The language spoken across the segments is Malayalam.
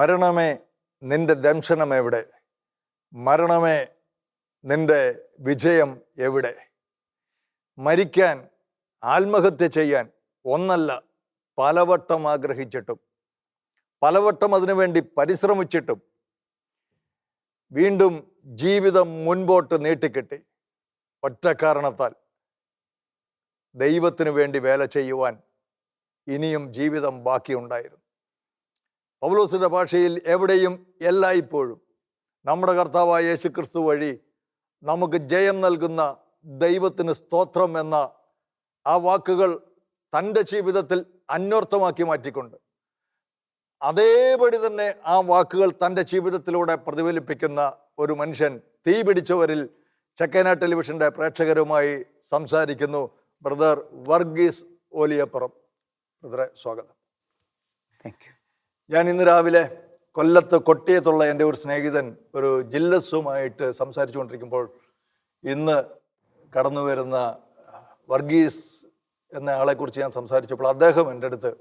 മരണമേ നിന്റെ ദംശനം എവിടെ? മരണമേ നിന്റെ വിജയം എവിടെ? മരിക്കാൻ, ആത്മഹത്യ ചെയ്യാൻ ഒന്നല്ല പലവട്ടം ആഗ്രഹിച്ചിട്ടും പലവട്ടം അതിനുവേണ്ടി പരിശ്രമിച്ചിട്ടും വീണ്ടും ജീവിതം മുൻപോട്ട് നീട്ടിക്കിട്ടി. ഒറ്റ കാരണത്താൽ ദൈവത്തിന് വേണ്ടി വേല ചെയ്യുവാൻ ഇനിയും ജീവിതം ബാക്കിയുണ്ടായിരുന്നു. പൗലോസിന്റെ ഭാഷയിൽ എവിടെയും എല്ലായ്പ്പോഴും നമ്മുടെ കർത്താവായ യേശുക്രിസ്തു വഴി നമുക്ക് ജയം നൽകുന്ന ദൈവത്തിന് സ്തോത്രം എന്ന ആ വാക്കുകൾ തൻ്റെ ജീവിതത്തിൽ അന്വർത്ഥമാക്കി മാറ്റിക്കൊണ്ട് അതേപടി തന്നെ ആ വാക്കുകൾ തൻ്റെ ജീവിതത്തിലൂടെ പ്രതിഫലിപ്പിക്കുന്ന ഒരു മനുഷ്യൻ തീ പിടിച്ചവരിൽ ചെക്കന ടെലിവിഷൻ്റെ പ്രേക്ഷകരുമായി സംസാരിക്കുന്നു. ബ്രദർ വർഗീസ് ഓലിയപ്പുറം. ബ്രദറെ, സ്വാഗതം. Thank you. ഞാൻ ഇന്ന് രാവിലെ കൊല്ലത്ത് കൊട്ടിയത്തുള്ള എൻ്റെ ഒരു സ്നേഹിതൻ ഒരു ജില്ലസുമായിട്ട് സംസാരിച്ചു കൊണ്ടിരിക്കുമ്പോൾ ഇന്ന് കടന്നു വരുന്ന വർഗീസ് എന്ന ആളെക്കുറിച്ച് ഞാൻ സംസാരിച്ചപ്പോൾ അദ്ദേഹം എൻ്റെ അടുത്ത്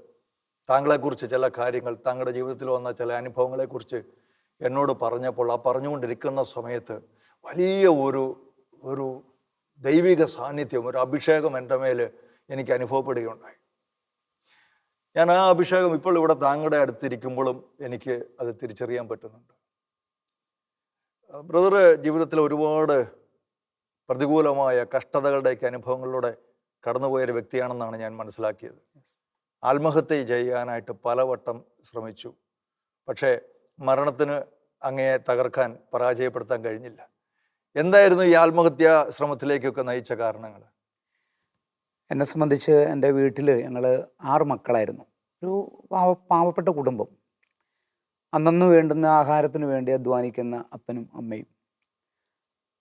താങ്കളെക്കുറിച്ച് ചില കാര്യങ്ങൾ, താങ്കളുടെ ജീവിതത്തിൽ വന്ന ചില അനുഭവങ്ങളെക്കുറിച്ച് എന്നോട് പറഞ്ഞപ്പോൾ ആ പറഞ്ഞുകൊണ്ടിരിക്കുന്ന സമയത്ത് വലിയ ഒരു ദൈവിക സാന്നിധ്യം, ഒരു അഭിഷേകം എൻ്റെ മേൽ എനിക്ക് അനുഭവപ്പെടുകയുണ്ടായി. ഞാൻ ആ അഭിഷേകം ഇപ്പോൾ ഇവിടെ താങ്കളുടെ അടുത്തിരിക്കുമ്പോഴും എനിക്ക് അത് തിരിച്ചറിയാൻ പറ്റുന്നുണ്ട്. ബ്രദർ ജീവിതത്തിൽ ഒരുപാട് പ്രതികൂലമായ കഷ്ടതകളുടെയൊക്കെ അനുഭവങ്ങളിലൂടെ കടന്നുപോയൊരു വ്യക്തിയാണെന്നാണ് ഞാൻ മനസ്സിലാക്കിയത്. ആത്മഹത്യ ചെയ്യാനായിട്ട് പലവട്ടം ശ്രമിച്ചു. പക്ഷേ മരണത്തിന് അങ്ങയെ തകർക്കാൻ, പരാജയപ്പെടുത്താൻ കഴിഞ്ഞില്ല. എന്തായിരുന്നു ഈ ആത്മഹത്യാ ശ്രമത്തിലേക്കൊക്കെ നയിച്ച കാരണങ്ങൾ? എന്നെ സംബന്ധിച്ച് എൻ്റെ വീട്ടിൽ ഞങ്ങൾ 6 മക്കളായിരുന്നു. ഒരു പാവപ്പെട്ട കുടുംബം. അന്നന്ന് വേണ്ടുന്ന ആഹാരത്തിന് വേണ്ടി അധ്വാനിക്കുന്ന അപ്പനും അമ്മയും.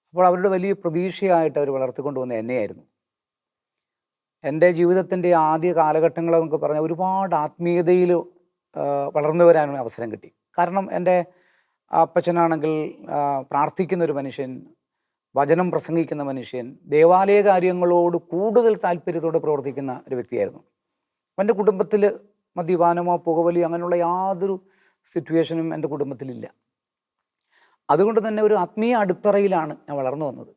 അപ്പോൾ അവരുടെ വലിയ പ്രതീക്ഷയായിട്ട് അവർ വളർത്തിക്കൊണ്ടുവന്ന എന്നെയായിരുന്നു. എൻ്റെ ജീവിതത്തിൻ്റെ ആദ്യ കാലഘട്ടങ്ങളെന്നൊക്കെ പറഞ്ഞാൽ ഒരുപാട് ആത്മീയതയിൽ വളർന്നു വരാനും അവസരം കിട്ടി. കാരണം എൻ്റെ അപ്പച്ചനാണെങ്കിൽ പ്രാർത്ഥിക്കുന്നൊരു മനുഷ്യൻ, വചനം പ്രസംഗിക്കുന്ന മനുഷ്യൻ, ദേവാലയ കാര്യങ്ങളോട് കൂടുതൽ താല്പര്യത്തോടെ പ്രവർത്തിക്കുന്ന ഒരു വ്യക്തിയായിരുന്നു. എൻ്റെ കുടുംബത്തിൽ മദ്യപാനമോ പുകവലിയോ അങ്ങനെയുള്ള യാതൊരു സിറ്റുവേഷനും എൻ്റെ കുടുംബത്തിലില്ല. അതുകൊണ്ട് തന്നെ ഒരു ആത്മീയ അടിത്തറയിലാണ് ഞാൻ വളർന്നു വന്നത്.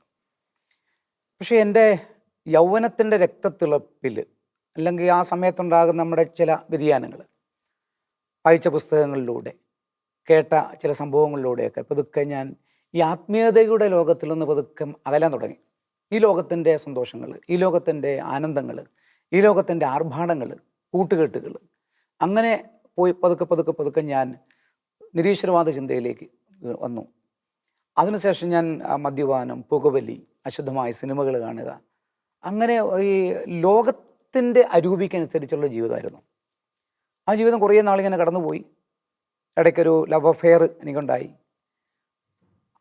പക്ഷേ എൻ്റെ യൗവനത്തിൻ്റെ രക്തത്തിളപ്പിൽ, അല്ലെങ്കിൽ ആ സമയത്തുണ്ടാകുന്ന നമ്മുടെ ചില വ്യതിയാനങ്ങൾ, വായിച്ച പുസ്തകങ്ങളിലൂടെ, കേട്ട ചില സംഭവങ്ങളിലൂടെയൊക്കെ പതുക്കെ ഞാൻ ഈ ആത്മീയതയുടെ ലോകത്തിൽ നിന്ന് പതുക്കെ അകലാൻ തുടങ്ങി. ഈ ലോകത്തിൻ്റെ സന്തോഷങ്ങൾ, ഈ ലോകത്തിൻ്റെ ആനന്ദങ്ങൾ, ഈ ലോകത്തിൻ്റെ ആർഭാടങ്ങൾ, കൂട്ടുകെട്ടുകൾ, അങ്ങനെ പോയി പതുക്കെ ഞാൻ നിരീശ്വരവാദ ചിന്തയിലേക്ക് വന്നു. അതിനുശേഷം ഞാൻ മദ്യപാനം, പുകവലി, അശുദ്ധമായ സിനിമകൾ കാണുക, അങ്ങനെ ഈ ലോകത്തിൻ്റെ അരൂപിക്കനുസരിച്ചുള്ള ജീവിതമായിരുന്നു. ആ ജീവിതം കുറേ നാളിങ്ങനെ കടന്നുപോയി. ഇടയ്ക്കൊരു ലവ് അഫെയർ എനിക്കുണ്ടായി.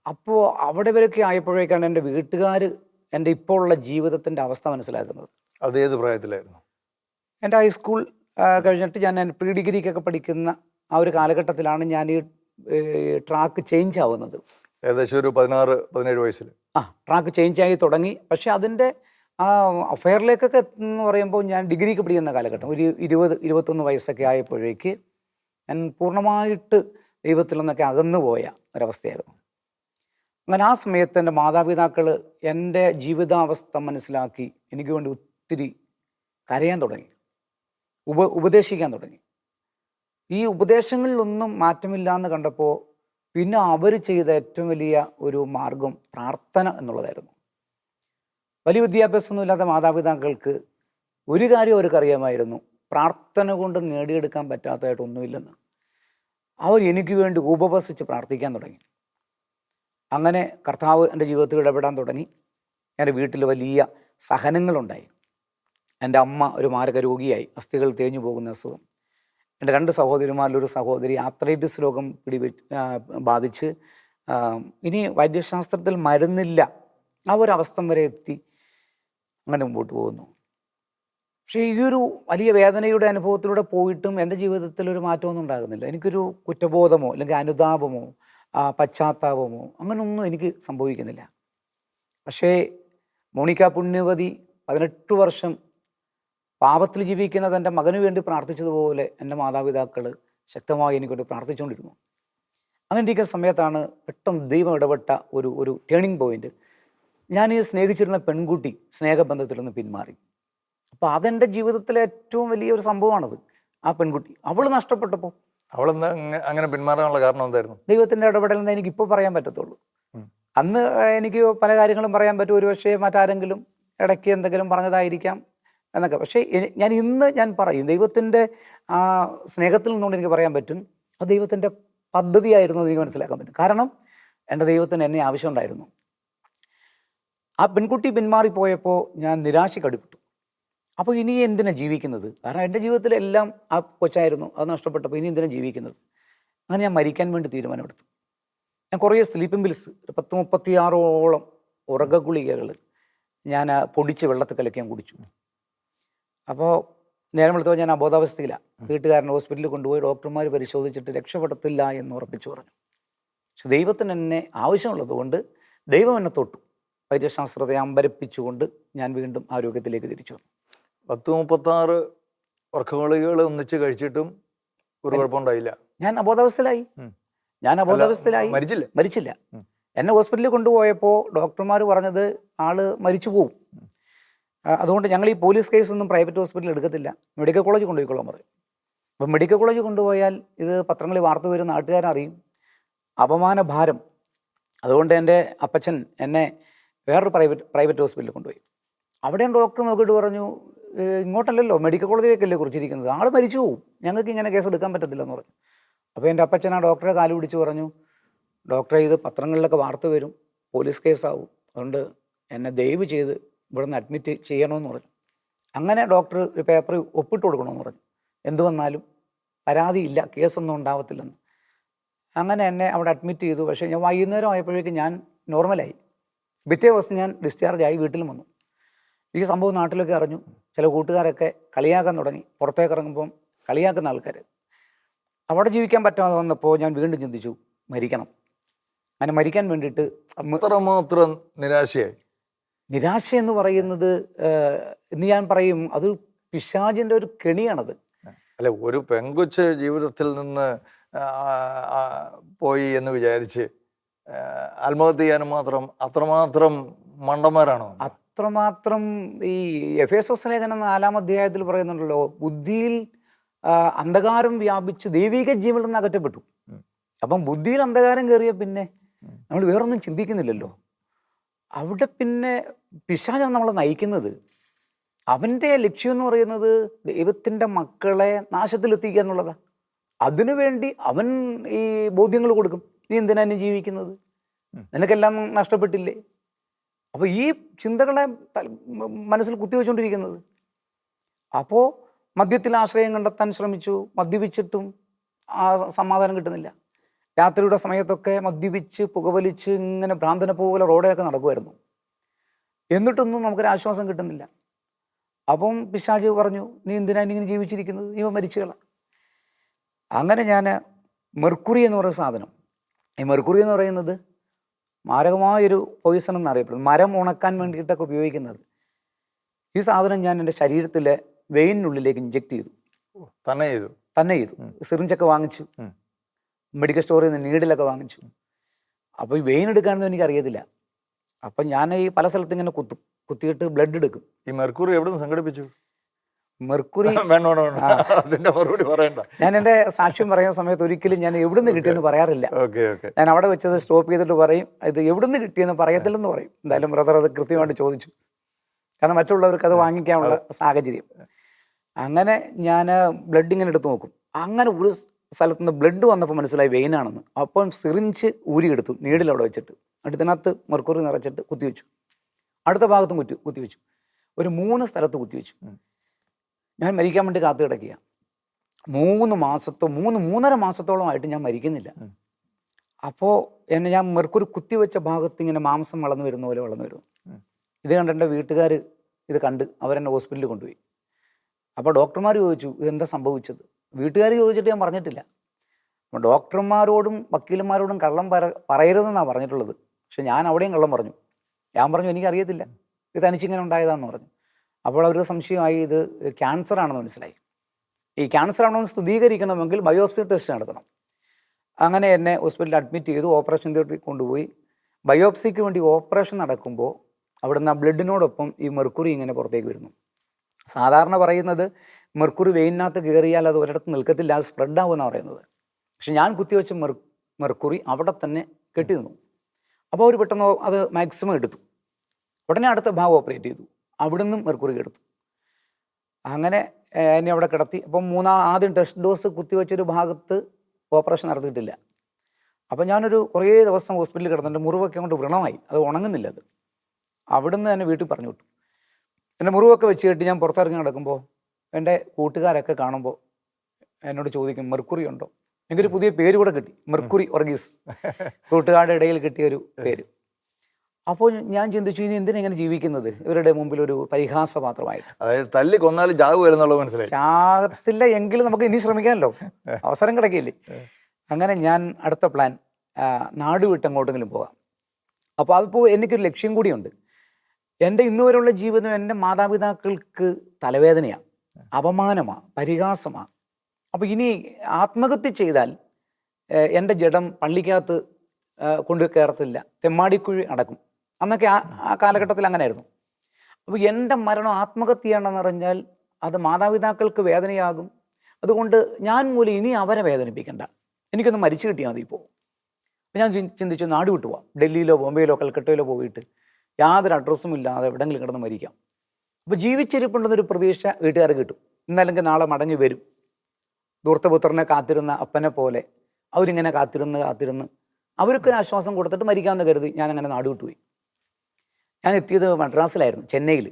അപ്പോൾ അവിടെ വരെയൊക്കെ ആയപ്പോഴേക്കാണ് എൻ്റെ വീട്ടുകാർ എൻ്റെ ഇപ്പോൾ ഉള്ള ജീവിതത്തിൻ്റെ അവസ്ഥ മനസ്സിലാക്കുന്നത്. അതേത് പ്രായത്തിലായിരുന്നു? എൻ്റെ ഹൈസ്കൂൾ കഴിഞ്ഞിട്ട് ഞാൻ പ്രീ ഡിഗ്രിക്കൊക്കെ പഠിക്കുന്ന ആ ഒരു കാലഘട്ടത്തിലാണ് ഞാൻ ഈ ട്രാക്ക് ചേഞ്ച് ആവുന്നത്. ഏകദേശം ഒരു 16-17 വയസ്സിൽ ട്രാക്ക് ചേഞ്ചായി തുടങ്ങി. പക്ഷെ അതിൻ്റെ ആ അഫെയറിലേക്കൊക്കെ എന്ന് പറയുമ്പോൾ ഞാൻ ഡിഗ്രിക്ക് പഠിക്കുന്ന കാലഘട്ടം, ഒരു 20-21 വയസ്സൊക്കെ ആയപ്പോഴേക്ക് ഞാൻ പൂർണ്ണമായിട്ട് ദൈവത്തിൽ നിന്നൊക്കെ അകന്നുപോയ ഒരവസ്ഥയായിരുന്നു. അങ്ങനെ ആ സമയത്ത് എൻ്റെ മാതാപിതാക്കൾ എൻ്റെ ജീവിതാവസ്ഥ മനസ്സിലാക്കി എനിക്ക് വേണ്ടി ഒത്തിരി കരയാൻ തുടങ്ങി, ഉപദേശിക്കാൻ തുടങ്ങി. ഈ ഉപദേശങ്ങളിലൊന്നും മാറ്റമില്ല എന്ന് കണ്ടപ്പോൾ പിന്നെ അവർ ചെയ്ത ഏറ്റവും വലിയ ഒരു മാർഗം പ്രാർത്ഥന എന്നുള്ളതായിരുന്നു. വലിയ വിദ്യാഭ്യാസമൊന്നും ഇല്ലാത്ത മാതാപിതാക്കൾക്ക് ഒരു കാര്യം അവർക്ക് അറിയാമായിരുന്നു, പ്രാർത്ഥന കൊണ്ട് നേടിയെടുക്കാൻ പറ്റാത്തതായിട്ടൊന്നുമില്ലെന്ന്. അവർ എനിക്ക് വേണ്ടി ഉപവസിച്ച് പ്രാർത്ഥിക്കാൻ തുടങ്ങി. അങ്ങനെ കർത്താവ് എൻ്റെ ജീവിതത്തിൽ ഇടപെടാൻ തുടങ്ങി. എൻ്റെ വീട്ടിൽ വലിയ സഹനങ്ങളുണ്ടായി. എൻ്റെ അമ്മ ഒരു മാരക രോഗിയായി, അസ്ഥികൾ തേഞ്ഞു പോകുന്ന അസുഖം. എൻ്റെ 2 സഹോദരിമാരിലൊരു സഹോദരി ആർത്രൈറ്റിസ് രോഗം ബാധിച്ച് ഇനി വൈദ്യശാസ്ത്രത്തിൽ മരുന്നില്ല, ആ ഒരു അവസ്ഥ വരെ എത്തി. അങ്ങനെ മുമ്പോട്ട് പോകുന്നു. പക്ഷേ ഈ ഒരു വലിയ വേദനയുടെ അനുഭവത്തിലൂടെ പോയിട്ടും എൻ്റെ ജീവിതത്തിൽ ഒരു മാറ്റമൊന്നും ഉണ്ടാകുന്നില്ല. എനിക്കൊരു കുറ്റബോധമോ അല്ലെങ്കിൽ അനുതാപമോ പശ്ചാത്താപമോ അങ്ങനെയൊന്നും എനിക്ക് സംഭവിക്കുന്നില്ല. പക്ഷേ മോണിക്ക പുണ്യവതി 18 വർഷം പാപത്തിൽ ജീവിക്കുന്ന തൻ്റെ മകന് വേണ്ടി പ്രാർത്ഥിച്ചതുപോലെ എൻ്റെ മാതാപിതാക്കൾ ശക്തമായി എനിക്കൊണ്ട് പ്രാർത്ഥിച്ചുകൊണ്ടിരുന്നു. അങ്ങനെ ഇരിക്കുന്ന സമയത്താണ് പെട്ടെന്ന് ദൈവം ഇടപെട്ട ഒരു ടേണിംഗ് പോയിന്റ്. ഞാൻ ഈ സ്നേഹിച്ചിരുന്ന പെൺകുട്ടി സ്നേഹബന്ധത്തിൽ നിന്ന് പിന്മാറി. അപ്പോൾ അതെൻ്റെ ജീവിതത്തിലെ ഏറ്റവും വലിയൊരു സംഭവമാണത്. ആ പെൺകുട്ടി അവൾ നഷ്ടപ്പെട്ടപ്പോൾ അവളെന്താ അങ്ങനെ പിന്മാറാനുള്ള കാരണം എന്തായിരുന്നു? ദൈവത്തിൻ്റെ ഇടപെടലെന്ന് എനിക്കിപ്പോൾ പറയാൻ പറ്റത്തുള്ളൂ. അന്ന് എനിക്ക് പല കാര്യങ്ങളും പറയാൻ പറ്റും. ഒരുപക്ഷെ മറ്റാരെങ്കിലും ഇടയ്ക്ക് എന്തെങ്കിലും പറഞ്ഞതായിരിക്കാം എന്നൊക്കെ. പക്ഷേ ഞാൻ പറയും ദൈവത്തിൻ്റെ ആ സ്നേഹത്തിൽ നിന്നുകൊണ്ട് എനിക്ക് പറയാൻ പറ്റും അത് ദൈവത്തിൻ്റെ പദ്ധതിയായിരുന്നു എന്ന് എനിക്ക് മനസ്സിലാക്കാൻ പറ്റും. കാരണം എൻ്റെ ദൈവത്തിന് എന്നെ ആവശ്യമുണ്ടായിരുന്നു. ആ പെൺകുട്ടി പിന്മാറിപ്പോയപ്പോൾ ഞാൻ നിരാശക്കടിപ്പെട്ടു. അപ്പോൾ ഇനി എന്തിനാണ് ജീവിക്കുന്നത്? കാരണം എൻ്റെ ജീവിതത്തിലെല്ലാം ആ കൊച്ചായിരുന്നു, അത് നഷ്ടപ്പെട്ടപ്പോൾ ഇനി എന്തിനാണ് ജീവിക്കുന്നത്? അങ്ങനെ ഞാൻ മരിക്കാൻ വേണ്ടി തീരുമാനമെടുത്തു. ഞാൻ കുറേ സ്ലീപ്പിംഗ് പിൽസ്, 36ഓളം ഉറക ഗുളികകൾ ഞാൻ പൊടിച്ച് വെള്ളത്തിൽ കലക്കി ഞാൻ കുടിച്ചു. അപ്പോൾ നേരം വെളുത്തപ്പോൾ ഞാൻ അബോധാവസ്ഥയിലാണ്. വീട്ടുകാരൻ ഹോസ്പിറ്റലിൽ കൊണ്ടുപോയി ഡോക്ടർമാർ പരിശോധിച്ചിട്ട് രക്ഷപ്പെടത്തില്ല എന്ന് ഉറപ്പിച്ചു പറഞ്ഞു. പക്ഷെ ദൈവത്തിന് എന്നെ ആവശ്യമുള്ളത് കൊണ്ട് ദൈവം എന്നെ തൊട്ടു. വൈദ്യശാസ്ത്രത്തെ അമ്പരപ്പിച്ചുകൊണ്ട് ഞാൻ വീണ്ടും ആരോഗ്യത്തിലേക്ക് തിരിച്ചു വന്നു. 36 ഉറക്കഗുളികകൾ ഒന്നിച്ച് കഴിച്ചിട്ടും ഒരു കുഴപ്പമുണ്ടായില്ല. ഞാൻ അബോധാവസ്ഥയിലായി. മരിച്ചില്ല. എന്നെ ഹോസ്പിറ്റലിൽ കൊണ്ടുപോയപ്പോൾ ഡോക്ടർമാർ പറഞ്ഞത് ആള് മരിച്ചു പോവും. അതുകൊണ്ട് ഞങ്ങൾ ഈ പോലീസ് കേസൊന്നും പ്രൈവറ്റ് ഹോസ്പിറ്റലിൽ എടുക്കത്തില്ല, മെഡിക്കൽ കോളേജ് കൊണ്ടുപോയിക്കോളാൻ പറയും. അപ്പം മെഡിക്കൽ കോളേജ് കൊണ്ടുപോയാൽ ഇത് പത്രങ്ങളിൽ വാർത്ത വരും, നാട്ടുകാരറിയും, അപമാന ഭാരം. അതുകൊണ്ട് എൻ്റെ അപ്പച്ചൻ എന്നെ വേറൊരു പ്രൈവറ്റ് ഹോസ്പിറ്റലിൽ കൊണ്ടുപോയി. അവിടെയും ഡോക്ടർ നോക്കിയിട്ട് പറഞ്ഞു, ഇങ്ങോട്ടല്ലല്ലോ മെഡിക്കൽ കോളേജിലേക്കല്ലേ കുറിച്ചിരിക്കുന്നത്, ആൾ മരിച്ചു പോവും, ഞങ്ങൾക്ക് ഇങ്ങനെ കേസ് എടുക്കാൻ പറ്റത്തില്ലെന്ന് പറഞ്ഞു. അപ്പോൾ എൻ്റെ അപ്പച്ചൻ ആ ഡോക്ടറെ കാല് പിടിച്ച് പറഞ്ഞു, ഡോക്ടറെ ഇത് പത്രങ്ങളിലൊക്കെ വാർത്ത വരും, പോലീസ് കേസാവും, അതുകൊണ്ട് എന്നെ ദയവ് ചെയ്ത് ഇവിടെ നിന്ന് അഡ്മിറ്റ് ചെയ്യണമെന്ന് പറഞ്ഞു. അങ്ങനെ ഡോക്ടർ ഒരു പേപ്പർ ഒപ്പിട്ട് കൊടുക്കണമെന്ന് പറഞ്ഞു. എന്തു വന്നാലും പരാതിയില്ല, കേസൊന്നും ഉണ്ടാവത്തില്ലെന്ന്. അങ്ങനെ എന്നെ അവിടെ അഡ്മിറ്റ് ചെയ്തു. പക്ഷേ ഞാൻ വൈകുന്നേരം ആയപ്പോഴേക്കും ഞാൻ നോർമലായി. പിറ്റേ ദിവസം ഞാൻ ഡിസ്ചാർജായി വീട്ടിൽ വന്നു. ഈ സംഭവം നാട്ടിലൊക്കെ അറിഞ്ഞു. ചില കൂട്ടുകാരൊക്കെ കളിയാക്കാൻ തുടങ്ങി. പുറത്തേക്ക് ഇറങ്ങുമ്പം കളിയാക്കുന്ന ആൾക്കാർ. അവിടെ ജീവിക്കാൻ പറ്റാതെ വന്നപ്പോൾ ഞാൻ വീണ്ടും ചിന്തിച്ചു, മരിക്കണം. അങ്ങനെ മരിക്കാൻ വേണ്ടിയിട്ട് അത്രമാത്രം നിരാശയായി. നിരാശ എന്ന് പറയുന്നത് ഇന്ന് ഞാൻ പറയും അത് പിശാചിൻ്റെ ഒരു കെണിയാണത്. അല്ല, ഒരു പെങ്കൊച്ച് ജീവിതത്തിൽ നിന്ന് പോയി എന്ന് വിചാരിച്ച് ആത്മഹത്യ ചെയ്യാനും അത്രമാത്രം മണ്ടന്മാരാണോ? അത്രമാത്രം. ഈ എഫേസോസ് ലേഖനം 4-ാം അധ്യായത്തിൽ പറയുന്നുണ്ടല്ലോ, ബുദ്ധിയിൽ അന്ധകാരം വ്യാപിച്ച് ദൈവിക ജീവനിൽ നിന്ന് അകറ്റപ്പെട്ടു. അപ്പം ബുദ്ധിയിൽ അന്ധകാരം കയറിയ പിന്നെ നമ്മൾ വേറൊന്നും ചിന്തിക്കുന്നില്ലല്ലോ. അവിടെ പിന്നെ പിശാചാണ് നമ്മളെ നയിക്കുന്നത്. അവൻ്റെ ലക്ഷ്യം എന്ന് പറയുന്നത് ദൈവത്തിൻ്റെ മക്കളെ നാശത്തിലെത്തിക്കുക എന്നുള്ളതാണ്. അതിനുവേണ്ടി അവൻ ഈ ബോധ്യങ്ങൾ കൊടുക്കും. നീ എന്തിനാ നീ ജീവിക്കുന്നത്? നിനക്കെല്ലാം നഷ്ടപ്പെട്ടില്ലേ? അപ്പോൾ ഈ ചിന്തകളെ മനസ്സിൽ കുത്തിവെച്ചുകൊണ്ടിരിക്കുന്നത്. അപ്പോൾ മദ്യത്തിൽ ആശ്രയം കണ്ടെത്താൻ ശ്രമിച്ചു. മദ്യപിച്ചിട്ടും ആ സമാധാനം കിട്ടുന്നില്ല. രാത്രിയുടെ സമയത്തൊക്കെ മദ്യപിച്ച് പുകവലിച്ച് ഇങ്ങനെ ഭ്രാന്തനെ പോലെ റോഡൊക്കെ നടക്കുമായിരുന്നു. എന്നിട്ടൊന്നും നമുക്കൊരാശ്വാസം കിട്ടുന്നില്ല. അപ്പം പിശാച് പറഞ്ഞു, നീ എന്തിനാ ഇങ്ങനെ ജീവിച്ചിരിക്കുന്നത്? നീ മരിച്ചുകള. അങ്ങനെ ഞാൻ മെർക്കുറി എന്ന് പറയുന്ന സാധനം, ഈ മെർക്കുറി എന്ന് പറയുന്നത് മാരകമായൊരു പോയിസൺ എന്നറിയപ്പെടുന്നു. മരം ഉണക്കാൻ വേണ്ടിയിട്ടൊക്കെ ഉപയോഗിക്കുന്നത്. ഈ സാധനം ഞാൻ എൻ്റെ ശരീരത്തിലെ വെയിനുള്ളിലേക്ക് ഇഞ്ചെക്ട് ചെയ്തു. തന്നെ ചെയ്തു. സിറിഞ്ചൊക്കെ വാങ്ങിച്ചു, മെഡിക്കൽ സ്റ്റോറിൽ നിന്ന് നീഡിലൊക്കെ വാങ്ങിച്ചു. അപ്പോൾ ഈ വെയിൻ എടുക്കാനൊന്നും എനിക്കറിയത്തില്ല. അപ്പം ഞാൻ ഈ പല സ്ഥലത്തും ഇങ്ങനെ കുത്തിയിട്ട് ബ്ലഡ് എടുക്കും. ഈ മെർക്കുറി എവിടെ നിന്ന് സംഘടിപ്പിച്ചു? മെർക്കുറി മറുപടി പറയണ്ട. ഞാൻ എൻ്റെ സാക്ഷ്യം പറയുന്ന സമയത്ത് ഒരിക്കലും ഞാൻ എവിടുന്ന് കിട്ടിയെന്ന് പറയാറില്ല. ഞാൻ അവിടെ വെച്ചത് സ്റ്റോപ്പ് ചെയ്തിട്ട് പറയും, ഇത് എവിടുന്ന് കിട്ടിയെന്ന് പറയത്തില്ലെന്ന് പറയും. എന്തായാലും ബ്രദർ അത് കൃത്യമായിട്ട് ചോദിച്ചു, കാരണം മറ്റുള്ളവർക്ക് അത് വാങ്ങിക്കാനുള്ള സാഹചര്യം. അങ്ങനെ ഞാൻ ബ്ലഡ് ഇങ്ങനെ എടുത്ത് നോക്കും. അങ്ങനെ ഒരു സ്ഥലത്തുനിന്ന് ബ്ലഡ് വന്നപ്പോൾ മനസ്സിലായി വെയിനാണെന്ന്. അപ്പം സിറിഞ്ച് ഊരിയെടുത്തു, നീഡിലവിടെ വെച്ചിട്ട്. അടുത്തിനകത്ത് മെർക്കുറി നിറച്ചിട്ട് കുത്തിവെച്ചു. അടുത്ത ഭാഗത്തും കുത്തിവെച്ചു. ഒരു 3 സ്ഥലത്ത് കുത്തിവെച്ചു. ഞാൻ മരിക്കാൻ വേണ്ടി കാത്തു കിടക്കുക. 3.5 മാസത്തോളമായിട്ട് ഞാൻ മരിക്കുന്നില്ല. അപ്പോൾ ഞാൻ മെർക്കുറി കുത്തിവെച്ച ഭാഗത്ത് ഇങ്ങനെ മാംസം വളർന്നു വരുന്ന പോലെ വളർന്നു വരുന്നു. ഇത് കണ്ട് എൻ്റെ വീട്ടുകാർ ഇത് കണ്ട് അവരെന്നെ ഹോസ്പിറ്റലിൽ കൊണ്ടുപോയി. അപ്പോൾ ഡോക്ടർമാർ ചോദിച്ചു, ഇതെന്താ സംഭവിച്ചത്? വീട്ടുകാർ ചോദിച്ചിട്ട് ഞാൻ പറഞ്ഞിട്ടില്ല. ഡോക്ടർമാരോടും വക്കീലന്മാരോടും കള്ളം പറയരുതെന്നാണ് പറഞ്ഞിട്ടുള്ളത്. പക്ഷെ ഞാൻ അവിടെയും കള്ളം പറഞ്ഞു. ഞാൻ പറഞ്ഞു എനിക്കറിയത്തില്ല, ഇത് തനിച്ചിങ്ങനെ ഉണ്ടായതാണെന്ന് പറഞ്ഞു. അപ്പോൾ അവർക്ക് സംശയമായി, ഇത് ക്യാൻസർ ആണെന്ന് മനസ്സിലായി. ഈ ക്യാൻസർ ആണോ എന്ന് സ്ഥിരീകരിക്കണമെങ്കിൽ ബയോപ്സി ടെസ്റ്റ് നടത്തണം. അങ്ങനെ എന്നെ ഹോസ്പിറ്റലിൽ അഡ്മിറ്റ് ചെയ്തു, ഓപ്പറേഷൻ തിയേറ്ററിൽ കൊണ്ടുപോയി. ബയോപ്സിക്ക് വേണ്ടി ഓപ്പറേഷൻ നടക്കുമ്പോൾ അവിടുന്ന് ആ ബ്ലഡിനോടൊപ്പം ഈ മെർക്കുറി ഇങ്ങനെ പുറത്തേക്ക് വരുന്നു. സാധാരണ പറയുന്നത് മെർക്കുറി വെയിനകത്ത് കയറിയാൽ അത് ഒരിടത്ത് നിൽക്കത്തില്ല, അത് സ്പ്രെഡ് ആവുമെന്നാണ് പറയുന്നത്. പക്ഷെ ഞാൻ കുത്തിവെച്ച മെർക്കുറി അവിടെ തന്നെ കെട്ടി നിന്നു. അപ്പോൾ അവർ പെട്ടെന്ന് അത് മാക്സിമം എടുത്തു. ഉടനെ അടുത്ത ഭാഗം ഓപ്പറേറ്റ് ചെയ്തു, അവിടുന്ന് മെർക്കുറി എടുത്തു. അങ്ങനെ എന്നെ അവിടെ കിടത്തി. അപ്പം ആദ്യം ടെസ്റ്റ് ഡോസ് കുത്തിവെച്ചൊരു ഭാഗത്ത് ഓപ്പറേഷൻ നടത്തിയിട്ടില്ല. അപ്പം ഞാനൊരു കുറേ ദിവസം ഹോസ്പിറ്റലിൽ കിടന്നിട്ട് മുറിവൊക്കെ കൊണ്ട് വ്രണമായി, അത് ഉണങ്ങുന്നില്ല. അത് അവിടുന്ന് തന്നെ വീട്ടിൽ പറഞ്ഞു വിട്ടു. എൻ്റെ മുറിവൊക്കെ വെച്ച് കെട്ടി ഞാൻ പുറത്തിറങ്ങി നടക്കുമ്പോൾ എൻ്റെ കൂട്ടുകാരൊക്കെ കാണുമ്പോൾ എന്നോട് ചോദിക്കും, മെർക്കുറി ഉണ്ടോ? എനിക്കൊരു പുതിയ പേര് കൂടെ കിട്ടി, മെർക്കുറി വർഗീസ്, കൂട്ടുകാരുടെ ഇടയിൽ കിട്ടിയൊരു പേര്. അപ്പോൾ ഞാൻ ചിന്തിച്ചു, ഇനി എന്തിനെങ്ങനെ ജീവിക്കുന്നത് ഇവരുടെ മുമ്പിൽ ഒരു പരിഹാസപാത്രമായിട്ട്. അതായത് തല്ലി കൊന്നാലും ചാകുവരുന്നുള്ളത് മനസ്സിലായി. ചാകത്തില്ല എങ്കിലും നമുക്ക് ഇനി ശ്രമിക്കാമല്ലോ, അവസരം കിടക്കില്ലേ. അങ്ങനെ ഞാൻ അടുത്ത പ്ലാൻ, നാട് വിട്ട് എങ്ങോട്ടെങ്കിലും പോകാം. അപ്പോൾ അതിപ്പോൾ എനിക്കൊരു ലക്ഷ്യം കൂടിയുണ്ട്. എൻ്റെ ഇന്നുവരെയുള്ള ജീവിതം എൻ്റെ മാതാപിതാക്കൾക്ക് തലവേദനയാണ്, അപമാനമാണ്, പരിഹാസമാണ്. അപ്പോൾ ഇനി ആത്മഹത്യ ചെയ്താൽ എൻ്റെ ജഡം പള്ളിക്കകത്ത് കൊണ്ട് കയറത്തില്ല, തെമ്മാടിക്കുഴി അടക്കും. അന്നൊക്കെ ആ കാലഘട്ടത്തിൽ അങ്ങനെയായിരുന്നു. അപ്പോൾ എൻ്റെ മരണം ആത്മഹത്യയാണെന്ന് അറിഞ്ഞാൽ അത് മാതാപിതാക്കൾക്ക് വേദനയാകും. അതുകൊണ്ട് ഞാൻ മൂലം ഇനി അവരെ വേദനിപ്പിക്കണ്ട, എനിക്കൊന്ന് മരിച്ചു കിട്ടിയാൽ മതി. ഇപ്പോൾ ഞാൻ ചിന്തിച്ചു, നാട് വിട്ടു പോവാം, ഡൽഹിയിലോ ബോംബെയിലോ കൽക്കട്ടയിലോ പോയിട്ട് യാതൊരു അഡ്രസ്സും ഇല്ലാതെ എവിടെയെങ്കിലും കിടന്ന് മരിക്കാം. അപ്പോൾ ജീവിച്ചിരിപ്പുണ്ടെന്നൊരു പ്രതീക്ഷ വീട്ടുകാർക്ക് കിട്ടും, ഇന്നല്ലെങ്കിൽ നാളെ മടങ്ങി വരും. ദൂർത്തപുത്രനെ കാത്തിരുന്ന അപ്പനെ പോലെ അവരിങ്ങനെ കാത്തിരുന്ന് അവർക്കൊരു ആശ്വാസം കൊടുത്തിട്ട് മരിക്കാമെന്ന് കരുതി ഞാനങ്ങനെ നാട് വിട്ടുപോയി. ഞാൻ എത്തിയത് മദ്രാസിലായിരുന്നു, ചെന്നൈയിൽ.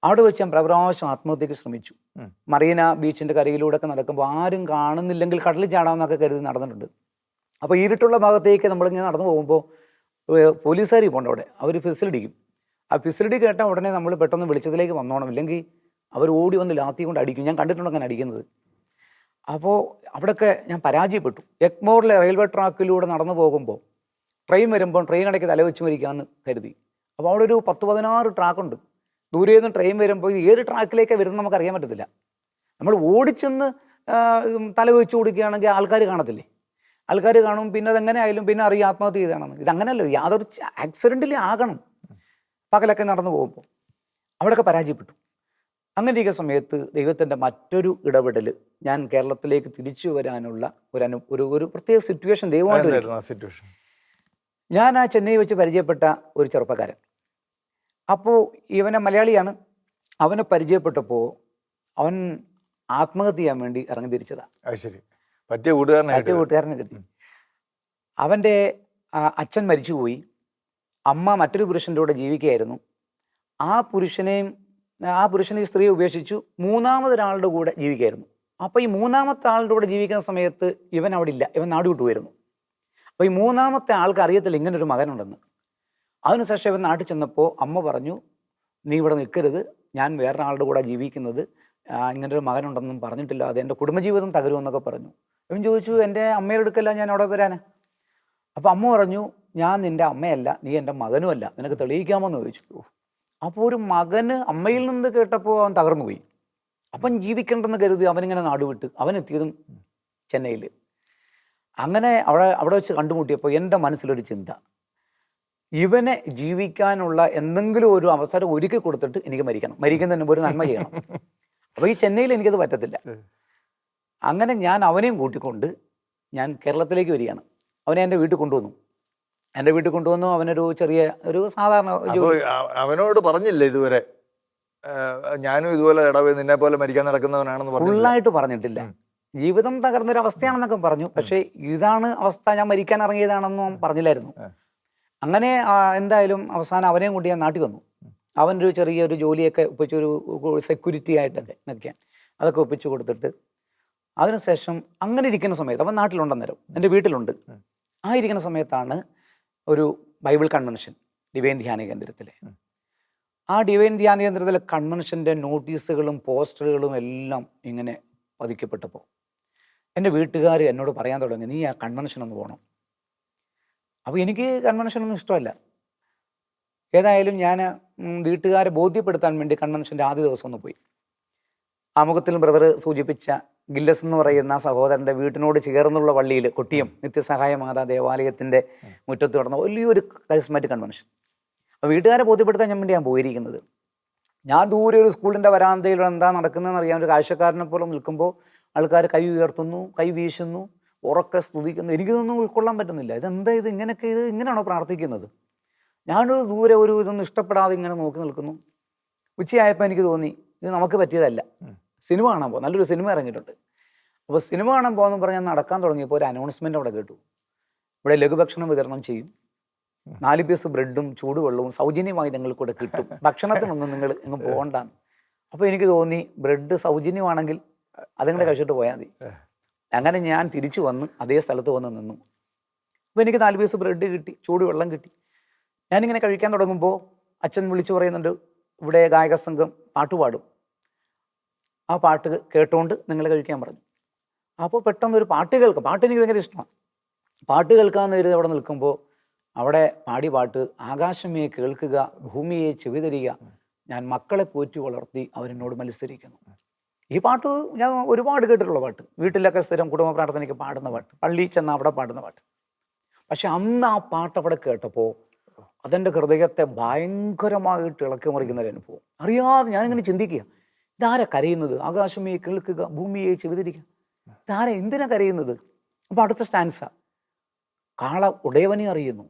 അവിടെ വെച്ച് ഞാൻ പ്രാവശ്യം ആത്മഹത്യക്ക് ശ്രമിച്ചു. മറീന ബീച്ചിൻ്റെ കരയിലൂടെ ഒക്കെ നടക്കുമ്പോൾ ആരും കാണുന്നില്ലെങ്കിൽ കടലിൽ ചാടാമെന്നൊക്കെ കരുതി നടന്നിട്ടുണ്ട്. അപ്പോൾ ഇരുട്ടുള്ള ഭാഗത്തേക്ക് നമ്മളിങ്ങനെ നടന്നു പോകുമ്പോൾ പോലീസുകാർ പോകണ്ട, അവിടെ അവർ ഫെസിലിറ്റിക്കും. ആ ഫെസിലിറ്റി കേട്ടാൽ ഉടനെ നമ്മൾ പെട്ടെന്ന് വെളിച്ചത്തിലേക്ക് വന്നോണം, ഇല്ലെങ്കിൽ അവർ ഓടി വന്ന് ലാത്തി കൊണ്ട് അടിക്കും. ഞാൻ കണ്ടിട്ടുണ്ട് അങ്ങനെ അടിക്കുന്നത്. അപ്പോൾ അവിടെയൊക്കെ ഞാൻ പരാജയപ്പെട്ടു. എഗ്മോറിലെ റെയിൽവേ ട്രാക്കിലൂടെ നടന്നു പോകുമ്പോൾ ട്രെയിൻ വരുമ്പോൾ ട്രെയിനിടയ്ക്ക് തലവെച്ച് മരിക്കാമെന്ന് കരുതി. അപ്പോൾ അവിടെ ഒരു 10-16 ട്രാക്കുണ്ട്. ദൂരെ നിന്ന് ട്രെയിൻ വരുമ്പോൾ ഏത് ട്രാക്കിലേക്കാണ് വരുന്നത് നമുക്ക് അറിയാൻ പറ്റത്തില്ല. നമ്മൾ ഓടിച്ചെന്ന് തലവെച്ച് കൊടുക്കുകയാണെങ്കിൽ ആൾക്കാർ കാണത്തില്ലേ, ആൾക്കാർ കാണും. പിന്നെ അതെങ്ങനെ ആയാലും പിന്നെ അറിയാം ആത്മഹത്യ ചെയ്താണെന്ന്. ഇതങ്ങനെയല്ലോ, യാതൊരു ആക്സിഡൻറ്റിൽ ആകണം. പകലൊക്കെ നടന്നു പോകുമ്പോൾ അവിടെയൊക്കെ പരാജയപ്പെട്ടു. അങ്ങനെ ഇരിക്കുന്ന സമയത്ത് ദൈവത്തിൻ്റെ മറ്റൊരു ഇടപെടൽ, ഞാൻ കേരളത്തിലേക്ക് തിരിച്ചു വരാനുള്ള ഒരു പ്രത്യേക സിറ്റുവേഷൻ ദൈവമായിട്ട്. ഞാൻ ആ ചെന്നൈ വെച്ച് പരിചയപ്പെട്ട ഒരു ചെറുപ്പക്കാരൻ, അപ്പോൾ ഇവനെ മലയാളിയാണ്. അവനെ പരിചയപ്പെട്ടപ്പോൾ അവൻ ആത്മഹത്യ ചെയ്യാൻ വേണ്ടി ഇറങ്ങി തിരിച്ചതാണ്. ശരി, പറ്റിയ കൂട്ടുകാരനെ കിട്ടി. അവൻ്റെ അച്ഛൻ മരിച്ചുപോയി, അമ്മ മറ്റൊരു പുരുഷൻ്റെ കൂടെ ജീവിക്കുകയായിരുന്നു. ആ പുരുഷനെ ഈ സ്ത്രീയെ ഉപേക്ഷിച്ചു, മൂന്നാമതൊരാളുടെ കൂടെ ജീവിക്കുകയായിരുന്നു. അപ്പോൾ ഈ മൂന്നാമത്തെ ആളുടെ കൂടെ ജീവിക്കുന്ന സമയത്ത് ഇവൻ അവിടെ ഇല്ല, ഇവൻ നാട് വിട്ടുപോയിരുന്നു. അപ്പോൾ ഈ മൂന്നാമത്തെ ആൾക്ക് അറിയത്തില്ല ഇങ്ങനൊരു മകനുണ്ടെന്ന്. അതിനുശേഷം ഇവൻ നാട്ടിൽ ചെന്നപ്പോൾ അമ്മ പറഞ്ഞു, നീ ഇവിടെ നിൽക്കരുത്, ഞാൻ വേറൊരാളുടെ കൂടെ ജീവിക്കുന്നത്, ഇങ്ങനൊരു മകനുണ്ടെന്നും പറഞ്ഞിട്ടില്ല, അത് എൻ്റെ കുടുംബജീവിതം തകരുമെന്നൊക്കെ പറഞ്ഞു. ഇവൻ ചോദിച്ചു, എൻ്റെ അമ്മയുടെ അടുക്കല്ല ഞാൻ അവിടെ വരാനാ? അപ്പോൾ അമ്മ പറഞ്ഞു, ഞാൻ നിൻ്റെ അമ്മയല്ല, നീ എൻ്റെ മകനുമല്ല, നിനക്ക് തെളിയിക്കാമോ എന്ന് ചോദിച്ചു. അപ്പോൾ ഒരു മകന് അമ്മയിൽ നിന്ന് കേട്ടപ്പോൾ അവൻ തകർന്നു പോയി. അവൻ ജീവിക്കണ്ടെന്ന് കരുതി അവനിങ്ങനെ നാടുവിട്ട് അവനെത്തിയതും ചെന്നൈയിൽ. അങ്ങനെ അവിടെ വെച്ച് കണ്ടുമുട്ടിയപ്പോൾ എൻ്റെ മനസ്സിലൊരു ചിന്ത, ഇവനെ ജീവിക്കാനുള്ള എന്തെങ്കിലും ഒരു അവസരം ഒരുക്കി കൊടുത്തിട്ട് എനിക്ക് മരിക്കുന്നതിന് മുമ്പ് ഒരു നന്മ ചെയ്യണം. അപ്പോൾ ഈ ചെന്നൈയിൽ എനിക്കത് പറ്റത്തില്ല. അങ്ങനെ ഞാൻ അവനെയും കൂട്ടിക്കൊണ്ട് ഞാൻ കേരളത്തിലേക്ക് വരികയാണ്. അവനെ എൻ്റെ വീട്ടിൽ കൊണ്ടുവന്നു. അവനൊരു ഒരു സാധാരണ അവനോട് പറഞ്ഞില്ല ഇതുവരെ, ഞാനും ഇതുപോലെ ഇടവേ നിന്നെ പോലെ മരിക്കാൻ നടക്കുന്നവനാണെന്ന് ഫുള്ളായിട്ട് പറഞ്ഞിട്ടില്ല. ജീവിതം തകർന്നൊരവസ്ഥയാണെന്നൊക്കെ പറഞ്ഞു, പക്ഷേ ഇതാണ് അവസ്ഥ, ഞാൻ മരിക്കാൻ ഇറങ്ങിയതാണെന്നും പറഞ്ഞില്ലായിരുന്നു. അങ്ങനെ എന്തായാലും അവസാനം അവനെയും കൊണ്ട് ഞാൻ നാട്ടിൽ വന്നു. അവനൊരു ചെറിയൊരു ജോലിയൊക്കെ ഒപ്പിച്ചൊരു സെക്യൂരിറ്റി ആയിട്ടൊക്കെ നിൽക്കാൻ അതൊക്കെ ഒപ്പിച്ചു കൊടുത്തിട്ട്, അതിനുശേഷം അങ്ങനെ ഇരിക്കുന്ന സമയത്ത് അവൻ നാട്ടിലുണ്ടെന്നേരം എൻ്റെ വീട്ടിലുണ്ട്. ആ ഇരിക്കുന്ന സമയത്താണ് ഒരു ബൈബിൾ കൺവെൻഷൻ ഡിവൈൻ ധ്യാന കേന്ദ്രത്തിലെ. ആ ഡിവൈൻ ധ്യാന കേന്ദ്രത്തിലെ കൺവെൻഷൻ്റെ നോട്ടീസുകളും പോസ്റ്ററുകളും എല്ലാം ഇങ്ങനെ പതിക്കപ്പെട്ടപ്പോൾ എൻ്റെ വീട്ടുകാർ എന്നോട് പറയാൻ തുടങ്ങി, നീ ആ കൺവെൻഷൻ ഒന്ന് പോകണം. അപ്പോൾ എനിക്ക് കൺവെൻഷനൊന്നും ഇഷ്ടമല്ല. ഏതായാലും ഞാൻ വീട്ടുകാരെ ബോധ്യപ്പെടുത്താൻ വേണ്ടി കൺവെൻഷൻ്റെ ആദ്യ ദിവസം ഒന്ന് പോയി. ആമുഖത്തിൽ ബ്രദർ സൂചിപ്പിച്ച ഗില്ലസ് എന്ന് പറയുന്ന സഹോദരൻ്റെ വീട്ടിനോട് ചേർന്നുള്ള പള്ളിയിൽ കൊട്ടിയം നിത്യസഹായ മാതാ ദേവാലയത്തിൻ്റെ മുറ്റത്ത് നടന്ന വലിയൊരു കരിസ്മാറ്റിക് കൺവെൻഷൻ. അപ്പോൾ വീട്ടുകാരെ ബോധ്യപ്പെടുത്താൻ ഞാൻ വേണ്ടി ഞാൻ പോയിരിക്കുന്നത്. ഞാൻ ദൂരെ ഒരു സ്കൂളിൻ്റെ വരാന്തയിൽ എന്താ നടക്കുന്നതെന്ന് അറിയാൻ ഒരു കാഴ്ചക്കാരനെ പോലെ നിൽക്കുമ്പോൾ ആൾക്കാർ കൈ ഉയർത്തുന്നു, കൈ വീശുന്നു, ഉറക്കെ സ്തുതിക്കുന്നു. എനിക്കിതൊന്നും ഉൾക്കൊള്ളാൻ പറ്റുന്നില്ല. ഇതെന്താ ഇത് ഇങ്ങനെയൊക്കെ, ഇത് ഇങ്ങനെയാണോ പ്രാർത്ഥിക്കുന്നത്? ഞാനൊരു ദൂരെ ഒരു ഇതൊന്നും ഇഷ്ടപ്പെടാതെ ഇങ്ങനെ നോക്കി നിൽക്കുന്നു. ഉച്ചയായപ്പോൾ എനിക്ക് തോന്നി ഇത് നമുക്ക് പറ്റിയതല്ല, സിനിമ കാണാൻ പോകും. നല്ലൊരു സിനിമ ഇറങ്ങിയിട്ടുണ്ട്. അപ്പോൾ സിനിമ കാണാൻ പോകുമെന്ന് പറഞ്ഞാൽ നടക്കാൻ തുടങ്ങിയപ്പോൾ ഒരു അനൗൺസ്മെൻ്റ് അവിടെ കേട്ടു. ഇവിടെ ലഘുഭക്ഷണം വിതരണം ചെയ്യും, 4 പീസ് ബ്രെഡും ചൂടുവെള്ളവും സൗജന്യമായി നിങ്ങൾക്ക് കൂടെ കിട്ടും, ഭക്ഷണത്തിനൊന്നും നിങ്ങൾ ഇങ്ങ് പോകണ്ടാന്ന്. അപ്പോൾ എനിക്ക് തോന്നി ബ്രെഡ് സൗജന്യമാണെങ്കിൽ അതങ്ങനെ കഴിച്ചിട്ട് പോയാൽ മതി. അങ്ങനെ ഞാൻ തിരിച്ചു വന്ന് അതേ സ്ഥലത്ത് വന്ന് നിന്നു. അപ്പോൾ എനിക്ക് 4 പീസ് ബ്രെഡ് കിട്ടി, ചൂടുവെള്ളം കിട്ടി. ഞാനിങ്ങനെ കഴിക്കാൻ തുടങ്ങുമ്പോൾ അച്ഛൻ വിളിച്ചു പറയുന്നുണ്ട്, ഇവിടെ ഗായക സംഘം പാട്ടുപാടും, ആ പാട്ട് കേട്ടുകൊണ്ട് നിങ്ങൾ കഴിക്കാൻ പറഞ്ഞു. അപ്പോൾ പെട്ടെന്നൊരു പാട്ട് കേൾക്കാം. പാട്ട് എനിക്ക് ഭയങ്കര ഇഷ്ടമാണ്. പാട്ട് കേൾക്കാമെന്ന് കരുതി അവിടെ നിൽക്കുമ്പോൾ അവിടെ പാടി പാട്ട്, ആകാശമേ കേൾക്കുക, ഭൂമിയെ ചെവിതരിക, ഞാൻ മക്കളെ പോറ്റി വളർത്തി അവരെന്നോട് മത്സരിക്കുന്നു. ഈ പാട്ട് ഞാൻ ഒരുപാട് കേട്ടിട്ടുള്ള പാട്ട്, വീട്ടിലൊക്കെ സ്ഥിരം കുടുംബ പ്രാർത്ഥനയ്ക്ക് പാടുന്ന പാട്ട്, പള്ളിയിൽ ചെന്നാൽ അവിടെ പാടുന്ന പാട്ട്. പക്ഷെ അന്ന് ആ പാട്ട് അവിടെ കേട്ടപ്പോൾ അതെൻ്റെ ഹൃദയത്തെ ഭയങ്കരമായിട്ട് ഇളക്കി മറിക്കുന്ന ഒരു അനുഭവം. അറിയാതെ ഞാനിങ്ങനെ ചിന്തിക്കുക, ഇതാരാ കരയുന്നത്? ആകാശമേ കേൾക്കുക, ഭൂമിയെ ചെവിതിരിക്കുക, ഇതാരാ, എന്തിനാ കരയുന്നത്? അപ്പോൾ അടുത്ത സ്റ്റാൻസ, കാള ഉടയവനെ അറിയുന്നു,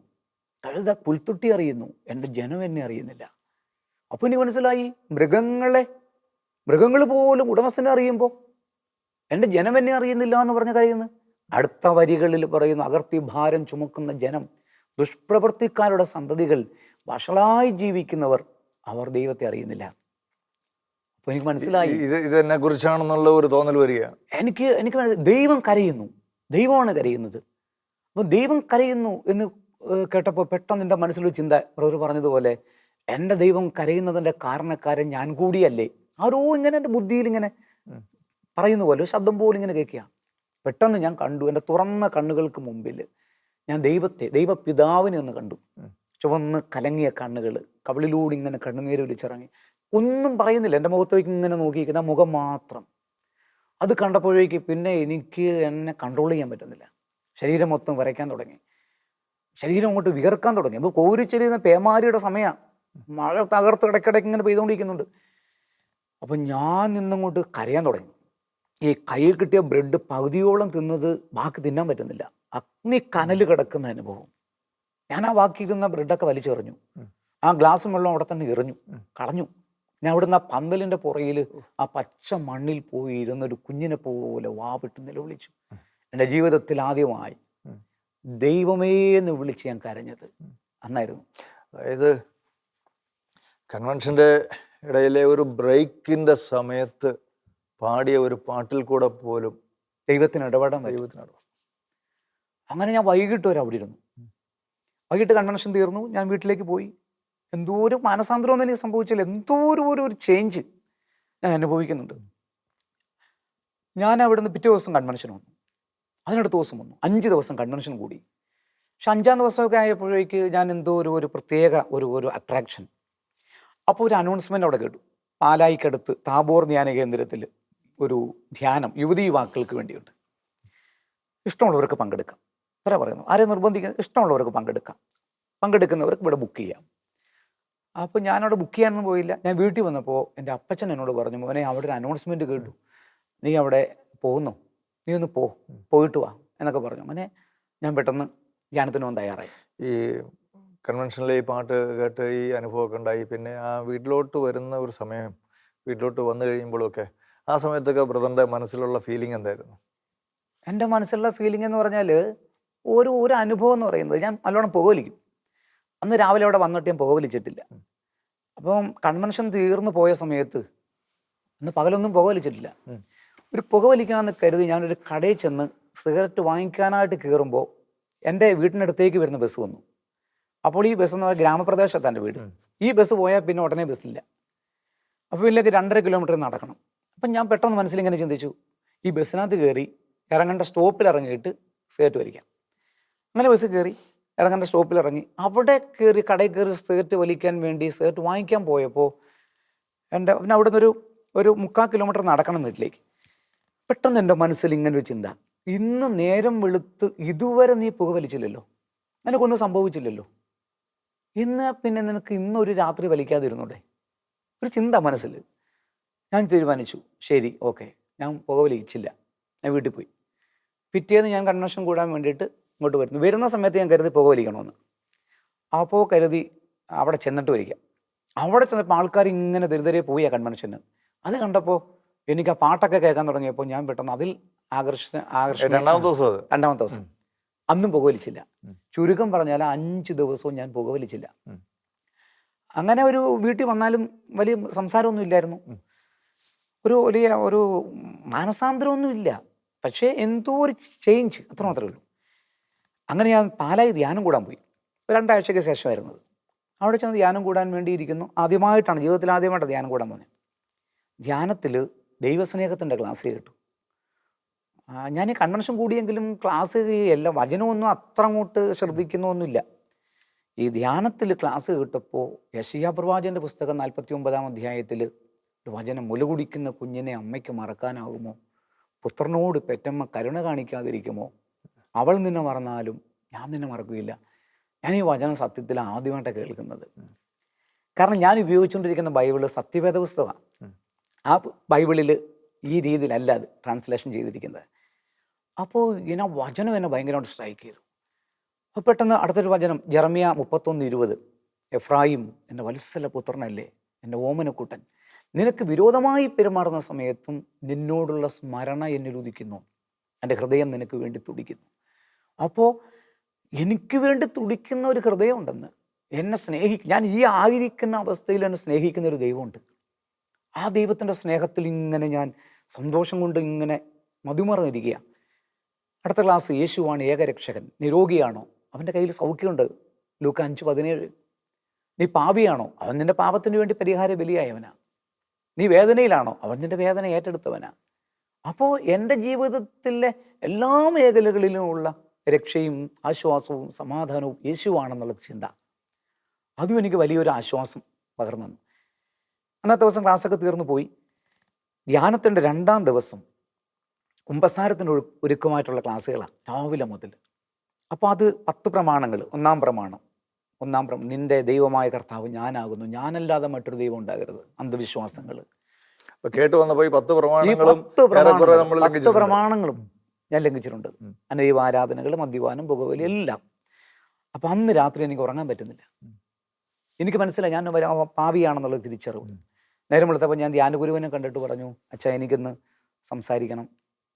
കഴുത പുൽത്തുട്ടി അറിയുന്നു, എൻ്റെ ജനം എന്നെ അറിയുന്നില്ല. അപ്പോൾ എനിക്ക് മനസ്സിലായി, മൃഗങ്ങൾ പോലും ഉടമസ്ഥനെ അറിയുമ്പോൾ എൻ്റെ ജനം എന്നെ അറിയുന്നില്ല എന്ന് പറഞ്ഞ് കരയുന്നു. അടുത്ത വരികളിൽ പറയുന്നു, അകർത്തി ഭാരം ചുമക്കുന്ന ജനം, ദുഷ്പ്രവൃത്തിക്കാരുടെ സന്തതികൾ, വഷളായി ജീവിക്കുന്നവർ, അവർ ദൈവത്തെ അറിയുന്നില്ല. അപ്പോൾ എനിക്ക് മനസ്സിലായി ഇതെന്നെ കുറിച്ചാണെന്നുള്ള ഒരു തോന്നൽ വരിക. എനിക്ക് ദൈവം കരയുന്നു, ദൈവമാണ് കരയുന്നത്. അപ്പോൾ ദൈവം കരയുന്നു എന്ന് കേട്ടപ്പോൾ പെട്ടെന്ന് എൻ്റെ മനസ്സിലൊരു ചിന്ത, ബ്രദർ പറഞ്ഞതുപോലെ, എൻ്റെ ദൈവം കരയുന്നതിൻ്റെ കാരണക്കാരൻ ഞാൻ കൂടിയല്ലേ? ആരോ ഇങ്ങനെ എൻ്റെ ബുദ്ധിയിൽ ഇങ്ങനെ പറയുന്ന പോലെ ശബ്ദം പോലും ഇങ്ങനെ കേൾക്കുക. പെട്ടെന്ന് ഞാൻ കണ്ടു, എൻ്റെ തുറന്ന കണ്ണുകൾക്ക് മുമ്പിൽ ഞാൻ ദൈവപിതാവിനെ ഒന്ന് കണ്ടു. ചുവന്ന് കലങ്ങിയ കണ്ണുകൾ, കവിളിലൂടെ ഇങ്ങനെ കണ്ണുനീര് ഒലിച്ചിറങ്ങി. ഒന്നും പറയുന്നില്ല, എൻ്റെ മുഖത്തേക്ക് ഇങ്ങനെ നോക്കിയിരിക്കുന്ന മുഖം മാത്രം. അത് കണ്ടപ്പോഴേക്ക് പിന്നെ എനിക്ക് എന്നെ കൺട്രോൾ ചെയ്യാൻ പറ്റുന്നില്ല. ശരീരം മൊത്തം വരയ്ക്കാൻ തുടങ്ങി, ശരീരം അങ്ങോട്ട് വിയർക്കാൻ തുടങ്ങി. അപ്പോൾ കോരിച്ചെരിയുന്ന പേമാരിയുടെ സമയമാണ്, മഴ തകർത്ത് ഇടയ്ക്കിടയ്ക്ക് ഇങ്ങനെ പെയ്തുകൊണ്ടിരിക്കുന്നുണ്ട്. അപ്പം ഞാൻ നിന്നങ്ങോട്ട് കരയാൻ തുടങ്ങി. ഈ കയ്യിൽ കിട്ടിയ ബ്രെഡ് പകുതിയോളം തിന്നത് ബാക്കി തിന്നാൻ പറ്റുന്നില്ല, അഗ്നി കനൽ കിടക്കുന്ന അനുഭവം. ഞാൻ ആ ബാക്കിയിരുന്ന ബ്രെഡൊക്കെ വലിച്ചെറിഞ്ഞു, ആ ഗ്ലാസും വെള്ളം അവിടെ തന്നെ എറിഞ്ഞു, കളഞ്ഞു. ഞാൻ അവിടുന്ന് ആ പന്തലിൻ്റെ പുറയിൽ ആ പച്ച മണ്ണിൽ പോയി ഇരുന്നൊരു കുഞ്ഞിനെ പോലെ വാവിട്ട് നിലവിളിച്ചു. എൻ്റെ ജീവിതത്തിൽ ആദ്യമായി ദൈവമേ എന്ന് വിളിച്ച് ഞാൻ കരഞ്ഞത് അന്നായിരുന്നു. അതായത് കൺവെൻഷൻ്റെ ഇടയിലെ ഒരു ബ്രേക്കിൻ്റെ സമയത്ത് പാടിയ ഒരു പാട്ടിൽ കൂടെ പോലും ദൈവത്തിന് ഇടപെടാൻ. അങ്ങനെ ഞാൻ വൈകിട്ട് വരെ അവിടെ ഇരുന്നു. വൈകിട്ട് കൺവെൻഷൻ തീർന്നു, ഞാൻ വീട്ടിലേക്ക് പോയി. എന്തോ ഒരു മാനസാന്തരമൊന്നും എനിക്ക് സംഭവിച്ചില്ല, എന്തോ ഒരു ചേഞ്ച് ഞാൻ അനുഭവിക്കുന്നുണ്ട്. ഞാൻ അവിടെ നിന്ന് പിറ്റേ ദിവസം കൺവെൻഷൻ വന്നു, അതിനടുത്ത ദിവസം വന്നു, 5 ദിവസം കൺവെൻഷൻ കൂടി. പക്ഷെ 5-ാം ദിവസമൊക്കെ ആയപ്പോഴേക്ക് ഞാൻ എന്തോ ഒരു പ്രത്യേക ഒരു അട്രാക്ഷൻ. അപ്പോൾ ഒരു അനൗൺസ്മെൻ്റ് അവിടെ കേട്ടു, പാലായിക്കടുത്ത് താബോർ ധ്യാന കേന്ദ്രത്തിൽ ഒരു ധ്യാനം യുവതീ യുവാക്കൾക്ക് വേണ്ടിയുണ്ട്, ഇഷ്ടമുള്ളവർക്ക് പങ്കെടുക്കാം. ഇത്ര പറയുന്നു, ആരെയും നിർബന്ധിക്കുന്നത്, ഇഷ്ടമുള്ളവർക്ക് പങ്കെടുക്കാം, പങ്കെടുക്കുന്നവർക്ക് ഇവിടെ ബുക്ക് ചെയ്യാം. അപ്പോൾ ഞാനവിടെ ബുക്ക് ചെയ്യാനൊന്നും പോയില്ല. ഞാൻ വീട്ടിൽ വന്നപ്പോൾ എൻ്റെ അപ്പച്ചൻ എന്നോട് പറഞ്ഞു, മോനെ അവിടെ ഒരു അനൗൺസ്മെൻറ്റ് കേട്ടു, നീ അവിടെ പോകുന്നോ, നീ ഒന്ന് പോയിട്ട് വാ എന്നൊക്കെ പറഞ്ഞു. അങ്ങനെ ഞാൻ പെട്ടെന്ന് ധ്യാനത്തിന് വന്ന് തയ്യാറായി. ഈ കൺവെൻഷനിലെ ഈ പാട്ട് കേട്ട് ഈ അനുഭവമൊക്കെ ഉണ്ടായി. പിന്നെ ആ വീട്ടിലോട്ട് വരുന്ന ഒരു സമയം, വീട്ടിലോട്ട് വന്നു കഴിയുമ്പോഴൊക്കെ ആ സമയത്തൊക്കെ ബ്രദറിൻ്റെ മനസ്സിലുള്ള ഫീലിംഗ് എന്തായിരുന്നു? എൻ്റെ മനസ്സിലുള്ള ഫീലിംഗ് എന്ന് പറഞ്ഞാൽ ഒരു അനുഭവം എന്ന് പറയുന്നത്, ഞാൻ നല്ലോണം പുകവലിക്കും. അന്ന് രാവിലെ അവിടെ വന്നിട്ട് ഞാൻ പുകവലിച്ചിട്ടില്ല. അപ്പം കൺവെൻഷൻ തീർന്നു പോയ സമയത്ത് അന്ന് പകലൊന്നും പുകവലിച്ചിട്ടില്ല. ഒരു പുകവലിക്കാമെന്ന് കരുതി ഞാനൊരു കടയിൽ ചെന്ന് സിഗരറ്റ് വാങ്ങിക്കാനായിട്ട് കയറുമ്പോൾ എൻ്റെ വീട്ടിനടുത്തേക്ക് വരുന്ന ബസ് വന്നു. അപ്പോൾ ഈ ബസ് എന്ന് പറയുന്നത് ഗ്രാമപ്രദേശത്താണ് എൻ്റെ വീട്. ഈ ബസ് പോയാൽ പിന്നെ ഉടനെ ബസ്സില്ല. അപ്പോൾ ഇതിലേക്ക് 2.5 കിലോമീറ്റർ നടക്കണം. അപ്പം ഞാൻ പെട്ടെന്ന് മനസ്സിലിങ്ങനെ ചിന്തിച്ചു, ഈ ബസ്സിനകത്ത് കയറി ഇറങ്ങേണ്ട സ്റ്റോപ്പിൽ ഇറങ്ങിയിട്ട് സിഗരറ്റ് വലിക്കാം. അങ്ങനെ ബസ് കയറി ഇറങ്ങേണ്ട സ്റ്റോപ്പിൽ ഇറങ്ങി, അവിടെ കയറി കടയിൽ കയറി സിഗരറ്റ് വലിക്കാൻ വേണ്ടി സിഗരറ്റ് വാങ്ങിക്കാൻ പോയപ്പോൾ പിന്നെ അവിടെ നിന്ന് ഒരു 3/4 കിലോമീറ്റർ നടക്കണം വീട്ടിലേക്ക്. പെട്ടെന്ന് എൻ്റെ മനസ്സിൽ ഇങ്ങനെ ഒരു ചിന്ത, ഇന്ന് നേരം വെളുത്ത് ഇതുവരെ നീ പുകവലിച്ചില്ലല്ലോ, നിനക്കൊന്നും സംഭവിച്ചില്ലല്ലോ, ഇന്ന് പിന്നെ നിനക്ക് ഇന്നൊരു രാത്രി വലിക്കാതിരുന്നൂടെ? ഒരു ചിന്ത മനസ്സിൽ. ഞാൻ തീരുമാനിച്ചു, ശരി, ഓക്കെ, ഞാൻ പുകവലിച്ചില്ല. ഞാൻ വീട്ടിൽ പോയി. പിറ്റേന്ന് ഞാൻ കൺവെൻഷൻ കൂടാൻ വേണ്ടിയിട്ട് ഇങ്ങോട്ട് വരുന്നു. വരുന്ന സമയത്ത് ഞാൻ കരുതി പുകവലിക്കണമെന്ന്. അപ്പോൾ കരുതി അവിടെ ചെന്നിട്ട് വരിക. അവിടെ ചെന്നപ്പോൾ ആൾക്കാർ ഇങ്ങനെ ദരിദ്രരെ പോയി ആ കൺവെൻഷന്. അത് കണ്ടപ്പോൾ എനിക്ക് ആ പാട്ടൊക്കെ കേൾക്കാൻ തുടങ്ങിയപ്പോൾ ഞാൻ പെട്ടെന്ന് അതിൽ ആകർഷണം. രണ്ടാമത്തെ ദിവസം അന്നും പുകവലിച്ചില്ല. ചുരുക്കം പറഞ്ഞാൽ 5 ദിവസവും ഞാൻ പുകവലിച്ചില്ല. അങ്ങനെ ഒരു വീട്ടിൽ വന്നാലും വലിയ സംസാരമൊന്നും ഇല്ലായിരുന്നു, വലിയ ഒരു മാനസാന്തരമൊന്നും ഇല്ല. പക്ഷേ എന്തോ ഒരു ചേഞ്ച്, അത്ര മാത്രമേ ഉള്ളൂ. അങ്ങനെ ഞാൻ പാലായി ധ്യാനം കൂടാൻ പോയി. 2 ആഴ്ചയ്ക്ക് ശേഷമായിരുന്നത്. അവിടെ ചെന്ന് ധ്യാനം കൂടാൻ വേണ്ടിയിരിക്കുന്നു. ആദ്യമായിട്ടാണ്, ജീവിതത്തിൽ ആദ്യമായിട്ടാണ് ധ്യാനം കൂടാൻ പോകുന്നത്. ധ്യാനത്തിൽ ദൈവസ്നേഹത്തിൻ്റെ ക്ലാസ് കേട്ടു. ഞാൻ ഈ കൺവെൻഷൻ കൂടിയെങ്കിലും ക്ലാസ് എല്ലാം വചനമൊന്നും അത്ര അങ്ങോട്ട് ശ്രദ്ധിക്കുന്നൊന്നുമില്ല. ഈ ധ്യാനത്തിൽ ക്ലാസ് കേട്ടപ്പോൾ യെശയ്യാ പ്രവാചകൻ്റെ പുസ്തകം 49-ാം അധ്യായത്തിൽ ഒരു വചനം, മുല കുടിക്കുന്ന കുഞ്ഞിനെ അമ്മയ്ക്ക് മറക്കാനാകുമോ? പുത്രനോട് പെറ്റമ്മ കരുണ കാണിക്കാതിരിക്കുമോ? അവൾ നിന്നെ മറന്നാലും ഞാൻ നിന്നെ മറക്കുകയില്ല. ഞാൻ ഈ വചനം സത്യത്തിൽ ആദ്യമായിട്ടാണ് കേൾക്കുന്നത്. കാരണം ഞാൻ ഉപയോഗിച്ചുകൊണ്ടിരിക്കുന്ന ബൈബിള് സത്യവേദ പുസ്തകമാണ്. ആ ബൈബിളിൽ ഈ രീതിയിലല്ല അത് ട്രാൻസ്ലേഷൻ ചെയ്തിരിക്കുന്നത്. അപ്പോൾ വചനം എന്നെ ഭയങ്കരമായിട്ട് സ്ട്രൈക്ക് ചെയ്തു. അപ്പോൾ പെട്ടെന്ന് അടുത്തൊരു വചനം, ജെറമ്യ 31:20, എഫ്രായിം എൻ്റെ വത്സല പുത്രനല്ലേ, എൻ്റെ ഓമനക്കുട്ടൻ, നിനക്ക് വിരോധമായി പെരുമാറുന്ന സമയത്തും നിന്നോടുള്ള സ്മരണ എന്നിൽ ഉദിക്കുന്നു, എൻ്റെ ഹൃദയം നിനക്ക് വേണ്ടി തുടിക്കുന്നു. അപ്പോൾ എനിക്ക് വേണ്ടി തുടിക്കുന്ന ഒരു ഹൃദയമുണ്ടെന്ന്, എന്നെ ഞാൻ ഈ ആയിരിക്കുന്ന അവസ്ഥയിൽ എന്നെ സ്നേഹിക്കുന്ന ഒരു ദൈവമുണ്ട്. ആ ദൈവത്തിൻ്റെ സ്നേഹത്തിൽ ഇങ്ങനെ ഞാൻ സന്തോഷം കൊണ്ട് ഇങ്ങനെ മതിമറന്നിരിക്കുക. അടുത്ത ക്ലാസ്, യേശുവാണ് ഏകരക്ഷകൻ. നീ രോഗിയാണോ? അവൻ്റെ കയ്യിൽ സൗഖ്യമുണ്ട്. ലൂക്ക 5:17. നീ പാപിയാണോ? അവൻ നിൻ്റെ പാപത്തിന് വേണ്ടി പരിഹാര ബലിയായവനാ. നീ വേദനയിലാണോ? അവൻ നിൻ്റെ വേദന ഏറ്റെടുത്തവനാ. അപ്പോൾ എൻ്റെ ജീവിതത്തിലെ എല്ലാ മേഖലകളിലുമുള്ള രക്ഷയും ആശ്വാസവും സമാധാനവും യേശുവാണെന്നുള്ള ചിന്ത, അതും എനിക്ക് വലിയൊരു ആശ്വാസം പകർന്നു. അന്നത്തെ ദിവസം ക്ലാസ്സൊക്കെ തീർന്നു പോയി. ധ്യാനത്തിൻ്റെ 2-ാം ദിവസം കുമ്പസാരത്തിന് ഒരുക്കമായിട്ടുള്ള ക്ലാസ്സുകളാണ് രാവിലെ മുതൽ. അപ്പോൾ അത് 10 പ്രമാണങ്ങൾ. ഒന്നാം പ്രമാണം, നിന്റെ ദൈവമായ കർത്താവ് ഞാനാകുന്നു, ഞാനല്ലാതെ മറ്റൊരു ദൈവം ഉണ്ടാകരുത്. അന്ധവിശ്വാസങ്ങൾ കേട്ട് വന്നപ്പോൾ ഈ 10 പ്രമാണങ്ങളും ഞാൻ ലംഘിച്ചിട്ടുണ്ട്. അനദൈവ ആരാധനകൾ, മദ്യപാനം, പുകവലി എല്ലാം. അപ്പം അന്ന് രാത്രി എനിക്ക് ഉറങ്ങാൻ പറ്റുന്നില്ല. എനിക്ക് മനസ്സിലായി ഞാൻ പാപിയാണെന്നുള്ളത് തിരിച്ചറിവ്. നേരം വെളുത്തപ്പോൾ ഞാൻ ധ്യാനഗുരുവിനെ കണ്ടിട്ട് പറഞ്ഞു, അച്ഛാ എനിക്കൊന്ന് സംസാരിക്കണം,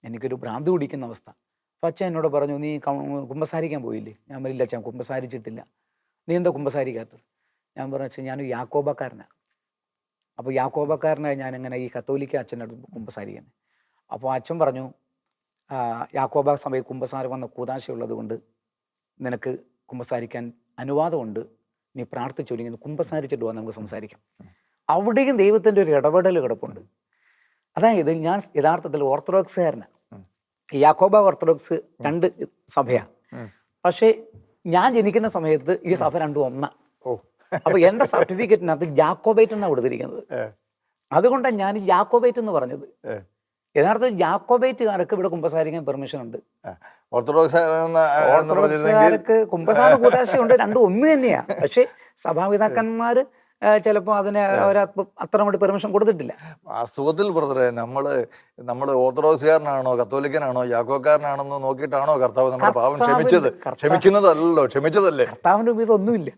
എനിക്കൊരു ഭ്രാന്ത് പിടിക്കുന്ന അവസ്ഥ. അപ്പോൾ അച്ഛൻ എന്നോട് പറഞ്ഞു, നീ കുമ്പസാരിക്കാൻ പോയില്ലേ? ഞാൻ പറയില്ല അച്ഛൻ, കുമ്പസാരിച്ചിട്ടില്ല. നീ എന്താ കുമ്പസാരിക്കാത്തത്? ഞാൻ പറഞ്ഞു, അച്ഛൻ ഞാനൊരു യാക്കോബക്കാരനാണ്. അപ്പോൾ യാക്കോബക്കാരനായി ഞാൻ എങ്ങനെ ഈ കത്തോലിക്ക അച്ഛനോട് കുമ്പസാരിക്കുന്നത്? അപ്പോൾ അച്ഛൻ പറഞ്ഞു, യാക്കോബ സഭയിൽ കുമ്പസാരം വന്ന കൂതാശയുള്ളത് കൊണ്ട് നിനക്ക് കുമ്പസാരിക്കാൻ അനുവാദമുണ്ട്, നീ പ്രാർത്ഥിച്ചൊരുങ്ങി കുമ്പസാരിച്ചിട്ട് പോകാൻ നമുക്ക് സംസാരിക്കാം. അവിടെയും ദൈവത്തിൻ്റെ ഒരു ഇടപെടൽ കിടപ്പുണ്ട്. അതായത് ഞാൻ യഥാർത്ഥത്തിൽ ഓർത്തഡോക്സുകാരനാണ്. യാക്കോബ ഓർത്തഡോക്സ് 2 സഭയാണ്. പക്ഷേ ഞാൻ ജനിക്കുന്ന സമയത്ത് ഈ സഭ 2 ഒന്നാണ്. അപ്പോൾ എൻ്റെ സർട്ടിഫിക്കറ്റിനകത്ത് ജാക്കോബൈറ്റ് എന്നാണ് കൊടുത്തിരിക്കുന്നത്. അതുകൊണ്ടാണ് ഞാൻ യാക്കോബൈറ്റ് എന്ന് പറഞ്ഞത്. യഥാർത്ഥത്തിൽ ജാക്കോബൈറ്റുകാർക്ക് ഇവിടെ കുമ്പസാരിക്കാൻ പെർമിഷൻ ഉണ്ട്. ഓർത്തഡോക്സുകാർക്ക് കുമ്പസാര കൂതാശയുണ്ട്, 2 ഒന്ന് തന്നെയാണ്. പക്ഷേ സഭാപിതാക്കന്മാർ ചിലപ്പോൾ അതിന് അത്ര അങ്ങോട്ട് പെർമിഷൻ കൊടുത്തിട്ടില്ല. വാസ്തവത്തിൽ ബ്രദറെ, നമ്മൾ ഓർത്തഡോക്സുകാരനാണോ കത്തോലിക്കനാണോ യാക്കോക്കാരനാണെന്നോ നോക്കിയിട്ടാണോ കർത്താവ് നമ്മുടെ പാപം ക്ഷമിച്ചത്? ക്ഷമിക്കുന്നതല്ലോ, ക്ഷമിച്ചതല്ലേ. കർത്താവിൻ്റെ ഉപയോഗം ഒന്നുമില്ല.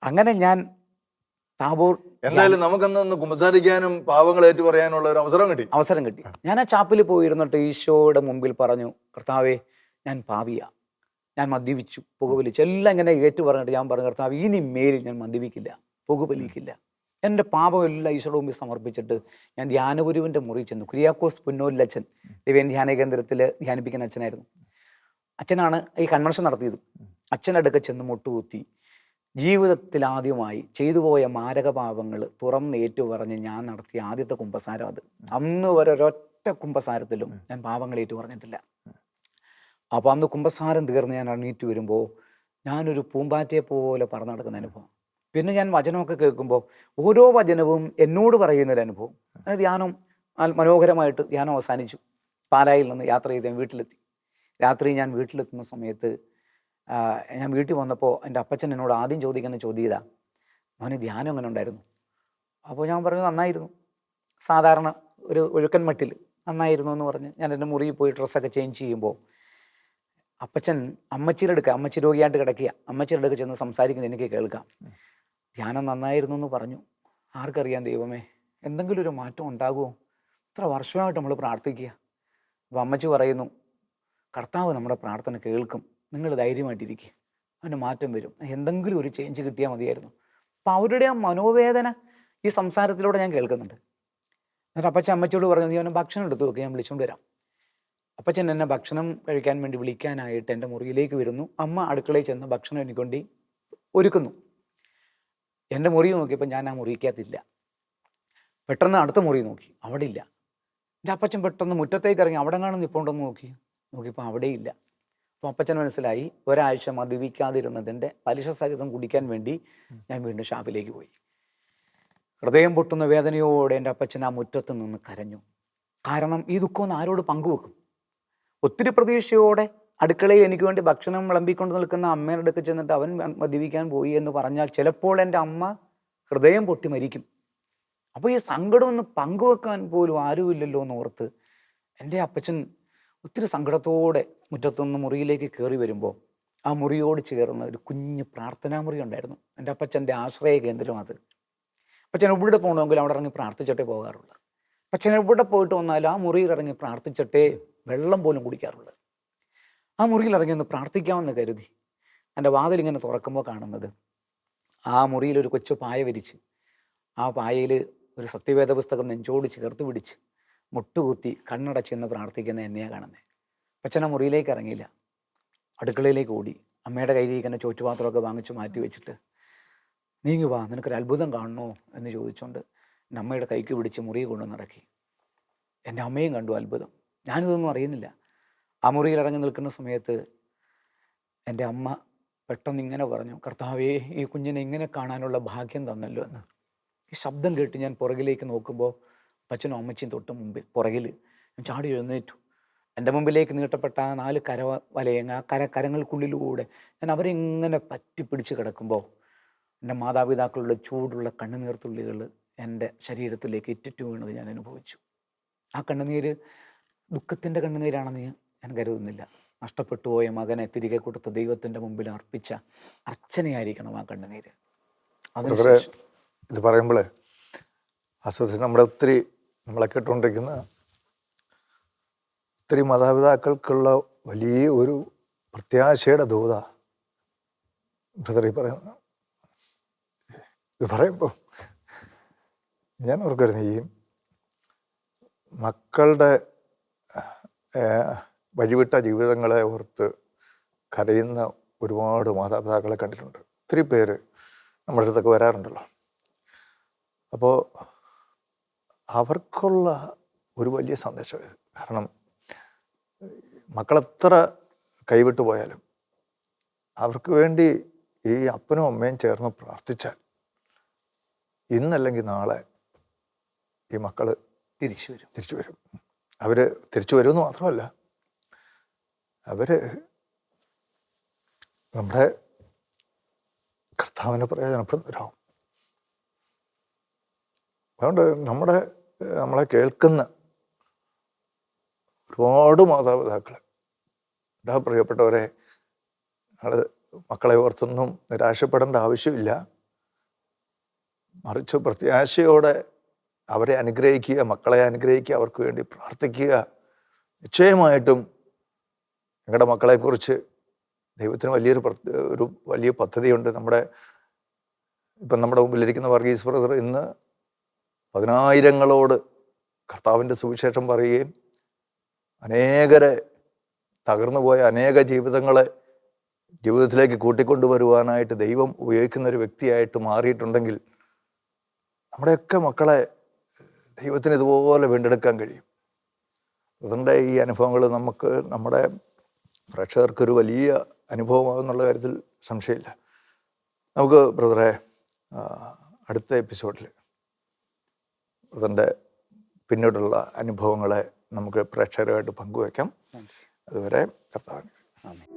അങ്ങനെ ഞാൻ താബോർ, എന്തായാലും നമുക്കെന്ന് കുമ്പസാരിക്കാനും പാവങ്ങൾ ഏറ്റു പറയാനുള്ള ഒരു അവസരം കിട്ടി. ഞാൻ ആ ചാപ്പിൽ പോയിരുന്നിട്ട് ഈശോയുടെ മുമ്പിൽ പറഞ്ഞു, കർത്താവേ ഞാൻ പാപിയാ, ഞാൻ മദ്യപിച്ചു, പുകവലിച്ചു, എല്ലാം ഇങ്ങനെ ഏറ്റു പറഞ്ഞിട്ട് ഞാൻ പറഞ്ഞു, കർത്താവ് ഇനി മേലിൽ ഞാൻ മദ്യപിക്കില്ല, പുകവലിക്കില്ല. എൻ്റെ പാപം എല്ലാം ഈശോയുടെ മുമ്പിൽ സമർപ്പിച്ചിട്ട് ഞാൻ ധ്യാനഗുരുവിൻ്റെ മുറി ചെന്നു. കുര്യാക്കോസ് പുന്നോല്ലച്ഛൻ ദിവ്യൻ ധ്യാന കേന്ദ്രത്തിൽ ധ്യാനിപ്പിക്കുന്ന അച്ഛനായിരുന്നു. അച്ഛനാണ് ഈ കൺവെൻഷൻ നടത്തിയത്. അച്ഛനടുക്ക ചെന്ന് മുട്ടുകുത്തി ജീവിതത്തിൽ ആദ്യമായി ചെയ്തു പോയ മാരകപാപങ്ങൾ തുറന്ന് ഏറ്റുപറഞ്ഞ് ഞാൻ നടത്തിയ ആദ്യത്തെ കുമ്പസാരം അത്. അന്ന് വരെ ഒരൊറ്റ കുമ്പസാരത്തിലും ഞാൻ പാപങ്ങൾ ഏറ്റു പറഞ്ഞിട്ടില്ല. അപ്പോൾ അന്ന് കുമ്പസാരം തീർന്ന് ഞാൻ എണീറ്റ് വരുമ്പോൾ ഞാനൊരു പൂമ്പാറ്റയെ പോലെ പറന്ന് നടക്കുന്ന അനുഭവം. പിന്നെ ഞാൻ വചനമൊക്കെ കേൾക്കുമ്പോൾ ഓരോ വചനവും എന്നോട് പറയുന്നൊരു അനുഭവം. അങ്ങനെ ധ്യാനം മനോഹരമായിട്ട് ധ്യാനം അവസാനിച്ചു. പാലായിൽ നിന്ന് യാത്ര ചെയ്ത് ഞാൻ വീട്ടിലെത്തി. രാത്രി ഞാൻ വീട്ടിലെത്തുന്ന സമയത്ത് ഞാൻ വീട്ടിൽ വന്നപ്പോൾ എൻ്റെ അപ്പച്ചൻ എന്നോട് ആദ്യം ചോദിക്കുന്ന ചോദ്യം ഇതാ, മോന് ധ്യാനം എങ്ങനെ ഉണ്ടായിരുന്നു? അപ്പോൾ ഞാൻ പറഞ്ഞു നന്നായിരുന്നു, സാധാരണ ഒരു ഒഴുക്കൻ മട്ടിൽ നന്നായിരുന്നു എന്ന് പറഞ്ഞ് ഞാൻ എൻ്റെ മുറിയിൽ പോയി ഡ്രസ്സൊക്കെ ചേഞ്ച് ചെയ്യുമ്പോൾ അപ്പച്ചൻ അമ്മച്ചി രോഗിയായിട്ട് കിടക്കുക, അമ്മച്ചിയുടെ അടുക്ക ചെന്ന് സംസാരിക്കുന്നത് എനിക്ക് കേൾക്കാം. ധ്യാനം നന്നായിരുന്നു എന്ന് പറഞ്ഞു. ആർക്കറിയാം ദൈവമേ, എന്തെങ്കിലും ഒരു മാറ്റം ഉണ്ടാകുമോ? ഇത്ര വർഷമായിട്ട് നമ്മൾ പ്രാർത്ഥിക്കുക. അപ്പോൾ അമ്മച്ചി പറയുന്നു, കർത്താവ് നമ്മുടെ പ്രാർത്ഥന കേൾക്കും, നിങ്ങൾ ധൈര്യമായിട്ടിരിക്കുക, അവന് മാറ്റം വരും, എന്തെങ്കിലും ഒരു ചേഞ്ച് കിട്ടിയാൽ മതിയായിരുന്നു. അപ്പം അവരുടെ ആ മനോവേദന ഈ സംസാരത്തിലൂടെ ഞാൻ കേൾക്കുന്നുണ്ട്. എന്നിട്ട് അപ്പച്ചൻ അമ്മച്ചിയോട് പറഞ്ഞു, നീ അവനെ ഭക്ഷണം എടുത്തു വെക്കുക, ഞാൻ വിളിച്ചുകൊണ്ട് വരാം. അപ്പച്ചൻ എന്നെ ഭക്ഷണം കഴിക്കാൻ വേണ്ടി വിളിക്കാനായിട്ട് എൻ്റെ മുറിയിലേക്ക് വരുന്നു. അമ്മ അടുക്കളയിൽ ചെന്ന് ഭക്ഷണം എനിക്ക് വേണ്ടി ഒരുക്കുന്നു. എൻ്റെ മുറി നോക്കിയപ്പോൾ ഞാൻ ആ മുറിക്കകത്തില്ല. പെട്ടെന്ന് അടുത്ത മുറി നോക്കി, അവിടെ ഇല്ല. എൻ്റെ അപ്പച്ചൻ പെട്ടെന്ന് മുറ്റത്തേക്ക് ഇറങ്ങി, അവിടെ കാണുന്നു ഇപ്പോൾ ഉണ്ടെന്ന് നോക്കിയപ്പോൾ അവിടെയില്ല. അപ്പോൾ അപ്പച്ചൻ മനസ്സിലായി, ഒരാഴ്ച മദ്യപിക്കാതിരുന്നതിൻ്റെ പലിശ സഹിതം കുടിക്കാൻ വേണ്ടി ഞാൻ വീണ്ടും ഷാപ്പിലേക്ക് പോയി. ഹൃദയം പൊട്ടുന്ന വേദനയോടെ എൻ്റെ അപ്പച്ചൻ ആ മുറ്റത്ത് നിന്ന് കരഞ്ഞു. കാരണം ഈ ദുഃഖമൊന്ന് ആരോട് പങ്കുവെക്കും? ഒത്തിരി പ്രതീക്ഷയോടെ അടുക്കളയിൽ എനിക്ക് വേണ്ടി ഭക്ഷണം വിളമ്പിക്കൊണ്ട് നിൽക്കുന്ന അമ്മയുടെ അടുക്ക് ചെന്നിട്ട് അവൻ മദ്യപിക്കാൻ പോയി എന്ന് പറഞ്ഞാൽ ചിലപ്പോൾ എൻ്റെ അമ്മ ഹൃദയം പൊട്ടി മരിക്കും. അപ്പോൾ ഈ സങ്കടം ഒന്ന് പങ്കുവെക്കാൻ പോലും ആരുമില്ലല്ലോ എന്ന് ഓർത്ത് എൻ്റെ അപ്പച്ചൻ ഒത്തിരി സങ്കടത്തോടെ മുറ്റത്തുനിന്ന് മുറിയിലേക്ക് കയറി വരുമ്പോൾ ആ മുറിയോട് ചേർന്ന് ഒരു കുഞ്ഞ് പ്രാർത്ഥനാ മുറി ഉണ്ടായിരുന്നു. എൻ്റെ അപ്പച്ചൻ്റെ ആശ്രയ കേന്ദ്രം അത്. അപ്പച്ചൻ എവിടെ പോകണമെങ്കിൽ അവിടെ ഇറങ്ങി പ്രാർത്ഥിച്ചിട്ടേ പോകാറുള്ളൂ. അപ്പച്ചൻ എവിടെ പോയിട്ട് വന്നാലും ആ മുറിയിൽ ഇറങ്ങി പ്രാർത്ഥിച്ചിട്ടേ വെള്ളം പോലും കുടിക്കാറുള്ളത്. ആ മുറിയിൽ ഇറങ്ങി ഒന്ന് പ്രാർത്ഥിക്കാമെന്ന് കരുതി എൻ്റെ വാതിലിങ്ങനെ തുറക്കുമ്പോൾ കാണുന്നത് ആ മുറിയിൽ ഒരു കൊച്ചു പായ വിരിച്ച് ആ പായയിൽ ഒരു സത്യവേദ പുസ്തകം നെഞ്ചോട് ചേർത്ത് പിടിച്ച് മുട്ടുകുത്തി കണ്ണടച്ചെന്ന് പ്രാർത്ഥിക്കുന്ന എന്നെയാണ് കാണുന്നത്. അപ്പച്ചൻ ആ മുറിയിലേക്ക് ഇറങ്ങിയില്ല, അടുക്കളയിലേക്ക് ഓടി അമ്മയുടെ കയ്യിലിരിക്കുന്ന ചോറ്റുപാത്രമൊക്കെ വാങ്ങിച്ച് മാറ്റി വെച്ചിട്ട്, നീങ്ങി വാ, നിനക്കൊരു അത്ഭുതം കാണണോ എന്ന് ചോദിച്ചുകൊണ്ട് എൻ്റെ അമ്മയുടെ കൈക്ക് പിടിച്ച് മുറി കൊണ്ടു നടക്കി. എൻ്റെ അമ്മയും കണ്ടു അത്ഭുതം. ഞാനിതൊന്നും അറിയുന്നില്ല. ആ മുറിയിൽ ഇറങ്ങി നിൽക്കുന്ന സമയത്ത് എൻ്റെ അമ്മ പെട്ടെന്ന് ഇങ്ങനെ പറഞ്ഞു, കർത്താവേ, ഈ കുഞ്ഞിനെ ഇങ്ങനെ കാണാനുള്ള ഭാഗ്യം തന്നല്ലോ എന്ന്. ഈ ശബ്ദം കേട്ട് ഞാൻ പുറകിലേക്ക് നോക്കുമ്പോൾ അപ്പച്ചനും അമ്മച്ചിയും തൊട്ട് മുമ്പിൽ പുറകിൽ ഞാൻ ചാടി എഴുന്നേറ്റു. എൻ്റെ മുമ്പിലേക്ക് നീട്ടപ്പെട്ട ആ 4 കരവലയങ്ങ ആ കരങ്ങൾക്കുള്ളിലൂടെ ഞാൻ അവരെ ഇങ്ങനെ പറ്റിപ്പിടിച്ച് കിടക്കുമ്പോൾ എൻ്റെ മാതാപിതാക്കളുടെ ചൂടുള്ള കണ്ണുനീർത്തുള്ളികൾ എൻ്റെ ശരീരത്തിലേക്ക് ഇറ്റിറ്റ് വീണത് ഞാൻ അനുഭവിച്ചു. ആ കണ്ണുനീര് ദുഃഖത്തിൻ്റെ കണ്ണുനീരാണെന്ന് ഞാൻ കരുതുന്നില്ല. നഷ്ടപ്പെട്ടു പോയ മകനെ തിരികെ കൊടുത്ത് ദൈവത്തിൻ്റെ മുമ്പിൽ അർപ്പിച്ച അർച്ചനയായിരിക്കണം ആ കണ്ണുനീര്. അതിനുശേഷം ഇത് പറയുമ്പോൾ അസ്വസ്ഥ നമ്മളെ കേട്ടുകൊണ്ടിരിക്കുന്ന ഒത്തിരി മാതാപിതാക്കൾക്കുള്ള വലിയ ഒരു പ്രത്യാശയുടെ ദൂത ബ്രദർ ഈ പറയുന്നത്. ഇത് പറയുമ്പോൾ ഞാൻ ഓർക്കരുത്, ഈ മക്കളുടെ വഴിവിട്ട ജീവിതങ്ങളെ ഓർത്ത് കരയുന്ന ഒരുപാട് മാതാപിതാക്കളെ കണ്ടിട്ടുണ്ട്. ഒത്തിരി പേര് നമ്മുടെ അടുത്തൊക്കെ വരാറുണ്ടല്ലോ. അപ്പോൾ അവർക്കുള്ള ഒരു വലിയ സന്ദേശം ഇത്. കാരണം മക്കളെത്ര കൈവിട്ടു പോയാലും അവർക്ക് വേണ്ടി ഈ അപ്പനും അമ്മയും ചേർന്ന് പ്രാർത്ഥിച്ചാൽ ഇന്നല്ലെങ്കിൽ നാളെ ഈ മക്കൾ തിരിച്ചു വരും. അവർ തിരിച്ചു വരുമെന്ന് മാത്രമല്ല, അവർ നമ്മുടെ കർത്താവിനെ പ്രയോജനപ്പെടുന്നവരാകും. അതുകൊണ്ട് നമ്മളെ കേൾക്കുന്ന ഒരുപാട് മാതാപിതാക്കൾ, എൻ്റെ പ്രിയപ്പെട്ടവരെ, മക്കളെ ഓർത്തൊന്നും നിരാശപ്പെടേണ്ട ആവശ്യമില്ല. മറിച്ച് പ്രത്യാശയോടെ അവരെ അനുഗ്രഹിക്കുക, മക്കളെ അനുഗ്രഹിക്കുക, അവർക്ക് വേണ്ടി പ്രാർത്ഥിക്കുക. നിശ്ചയമായിട്ടും ഞങ്ങളുടെ മക്കളെക്കുറിച്ച് ദൈവത്തിന് ഒരു വലിയ പദ്ധതിയുണ്ട്. ഇപ്പം നമ്മുടെ മുമ്പിലിരിക്കുന്ന വർഗീസ് ബ്രദർ ഇന്ന് 10,000ങ്ങളോട് കർത്താവിൻ്റെ സുവിശേഷം പറയുകയും അനേകരെ തകർന്നു പോയ അനേക ജീവിതത്തിലേക്ക് കൂട്ടിക്കൊണ്ടുവരുവാനായിട്ട് ദൈവം ഉപയോഗിക്കുന്ന ഒരു വ്യക്തിയായിട്ട് മാറിയിട്ടുണ്ടെങ്കിൽ നമ്മുടെയൊക്കെ മക്കളെ ദൈവത്തിന് ഇതുപോലെ വീണ്ടെടുക്കാൻ കഴിയും. അതിൻ്റെ ഈ അനുഭവങ്ങൾ നമ്മുടെ പ്രേക്ഷകർക്കൊരു വലിയ അനുഭവമാകുന്നുള്ള കാര്യത്തിൽ സംശയമില്ല. നമുക്ക് ബ്രദറെ അടുത്ത എപ്പിസോഡിൽ ബ്രദറിൻ്റെ പിന്നീടുള്ള അനുഭവങ്ങളെ നമുക്ക് പ്രേക്ഷകരുമായിട്ട് പങ്കുവയ്ക്കാം. അതുവരെ കർത്താവിന് ആമേൻ.